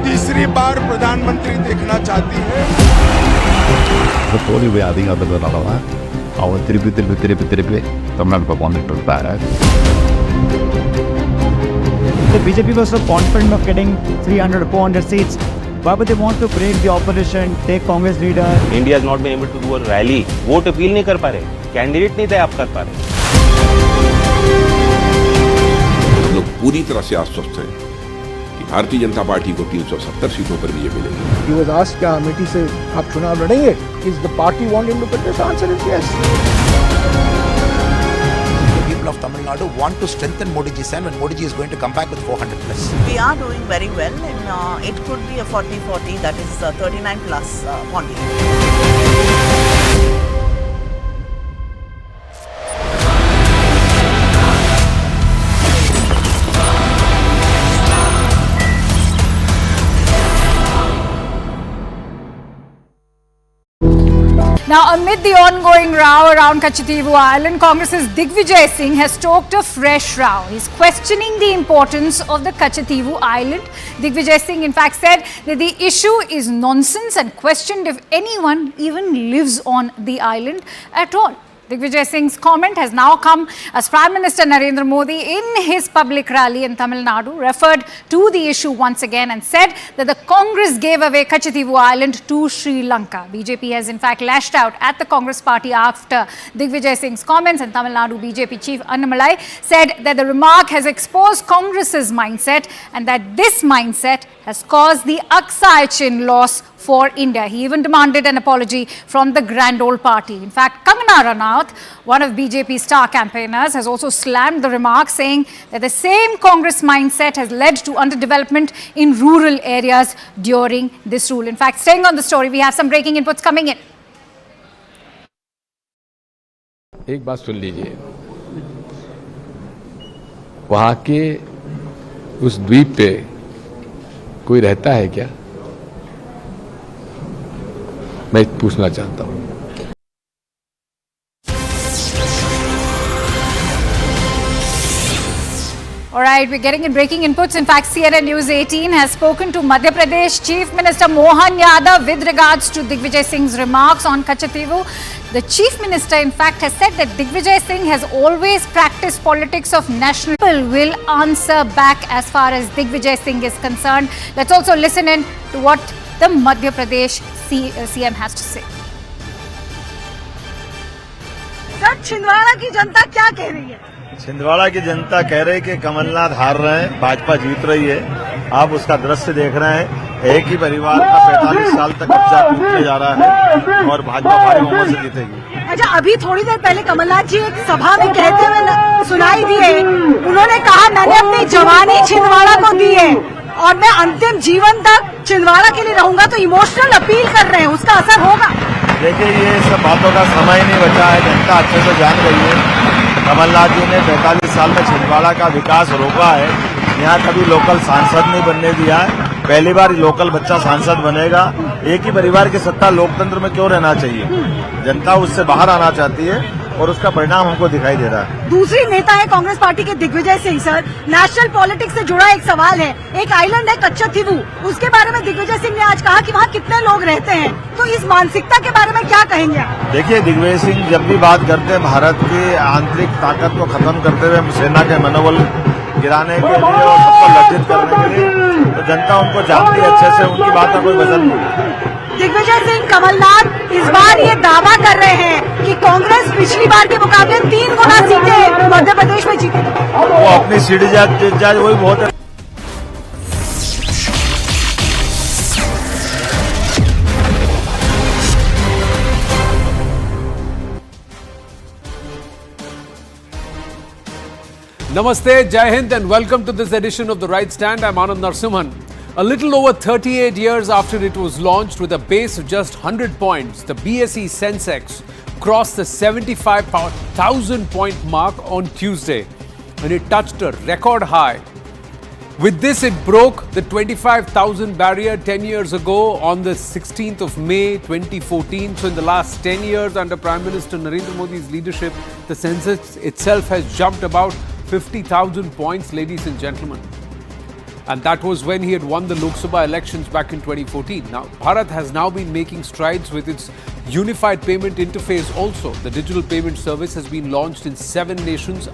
तीसरी बार प्रधानमंत्री देखना चाहती है. தோல்வி போய் அதிகம் இருந்ததுனால தான் அவங்க திருப்பி தமிழ்நாடு பக்கம் வந்துட்டு இருந்தாரு. The BJP was so confident of getting 300 or 400 seats. Why would they want to break the opposition, take Congress leader? India has not been able to do a rally. Vote appeal नहीं कर पा रहे, candidate नहीं तय आप कर पा रहे. लोग पूरी तरह से आश्वस्त हैं कि भारतीय जनता पार्टी को 370 सीटों पर विजय मिलेगी. He was asked क्या अमेठी से आप चुनाव लड़ेंगे? Is the party want him to contest? Answer is yes. The people of Tamil Nadu want to strengthen Modi ji's hand when Modi ji is going to come back with 400 plus. We are doing very well, and it could be a 40-40, that is 39 plus quantity. Now, amid the ongoing row around Katchatheevu Island, Congress's Digvijay Singh has stoked a fresh row. He's questioning the importance of the Katchatheevu Island. Digvijay Singh, in fact, said that the issue is nonsense and questioned if anyone even lives on the island at all. Digvijay Singh's comment has now come as Prime Minister Narendra Modi, in his public rally in Tamil Nadu, referred to the issue once again and said that the Congress gave away Katchatheevu Island to Sri Lanka. BJP has in fact lashed out at the Congress party after Digvijay Singh's comments, and Tamil Nadu BJP chief Annamalai said that the remark has exposed Congress's mindset and that this mindset has caused the Aksai-Chin loss for India. He even demanded an apology from the Grand Old Party. In fact, Kangana Ranaut, one of BJP's star campaigners, has also slammed the remark, saying that the same Congress mindset has led to underdevelopment in rural areas during this rule. In fact, staying on the story, we have some breaking inputs coming in. एक बात सुन लीजिए, वहां के उस द्वीप पे कोई रहता है क्या? मैं पूछना चाहता हूं. All right, we're getting in breaking inputs. In fact, CNN News18 has spoken to Madhya Pradesh Chief Minister Mohan Yadav with regards to Digvijay Singh's remarks on Katchatheevu. The Chief Minister, in fact, has said that Digvijay Singh has always practiced politics of national. People will answer back as far as Digvijay Singh is concerned. Let's also listen in to what the Madhya Pradesh CM has to say. Sir, Chhindwara की जनता क्या कह रही है? छिंदवाड़ा की जनता कह रही है कि कमलनाथ हार रहे हैं, भाजपा जीत रही है. आप उसका दृश्य देख रहे हैं, एक ही परिवार का 45 साल तक कब्जा टूटने जा रहा है और भाजपा भारी बहुमत से जीतेगी. अच्छा, अभी थोड़ी देर पहले कमलनाथ जी एक सभा में कहते हुए सुनाई दिए, उन्होंने कहा मैंने अपनी जवानी छिंदवाड़ा को दी है और मैं अंतिम जीवन तक छिंदवाड़ा के लिए रहूंगा. तो इमोशनल अपील कर रहे हैं, उसका असर होगा? देखिए, ये सब बातों का समय नहीं बचा है, जनता अच्छे से जान गई है। कमलनाथ जी ने 45 साल में छिंदवाड़ा का विकास रोका है, यहाँ कभी लोकल सांसद नहीं बनने दिया है। पहली बार लोकल बच्चा सांसद बनेगा। एक ही परिवार की सत्ता लोकतंत्र में क्यों रहना चाहिए? जनता उससे बाहर आना चाहती है और उसका परिणाम हमको दिखाई दे रहा है। दूसरी नेता है कांग्रेस पार्टी के Digvijay Singh. Sir, national politics से जुड़ा एक सवाल है। एक आइलैंड है कच्चथीवू, उसके बारे में दिग्विजय सिंह ने आज कहा कि वहाँ कितने लोग रहते हैं, तो इस मानसिकता के बारे में क्या कहेंगे आप? देखिए, दिग्विजय सिंह जब भी बात करते हैं भारत की आंतरिक ताकत को खत्म करते हुए सेना के मनोबल गिराने के लिए और सबको लज्जित करने के लिए, तो जनता उनको जानती है अच्छे से, उनकी बात का कोई वजन नहीं। दिग्विजय सिंह, कमलनाथ इस बार ये दावा कर रहे हैं कि कांग्रेस पिछली बार के मुकाबले 3 गुना सीटें मध्य प्रदेश में जीतेगी। वो अपनी सीट जीत जाए वही बहुत है। Namaste, Jai Hind and welcome to this edition of The Right Stand. I'm Anand Narsimhan. A little over 38 years after it was launched with a base of just 100 points, the BSE Sensex crossed the 75,000 point mark on Tuesday and it touched a record high. With this, it broke the 25,000 barrier 10 years ago on the 16th of May 2014. So in the last 10 years under Prime Minister Narendra Modi's leadership, the Sensex itself has jumped about 50,000 points, ladies and gentlemen. And that was when he had won the Lok Sabha elections back in 2014. Now, Bharat has now been making strides with its unified payment interface also. The digital payment service has been launched in 7 nations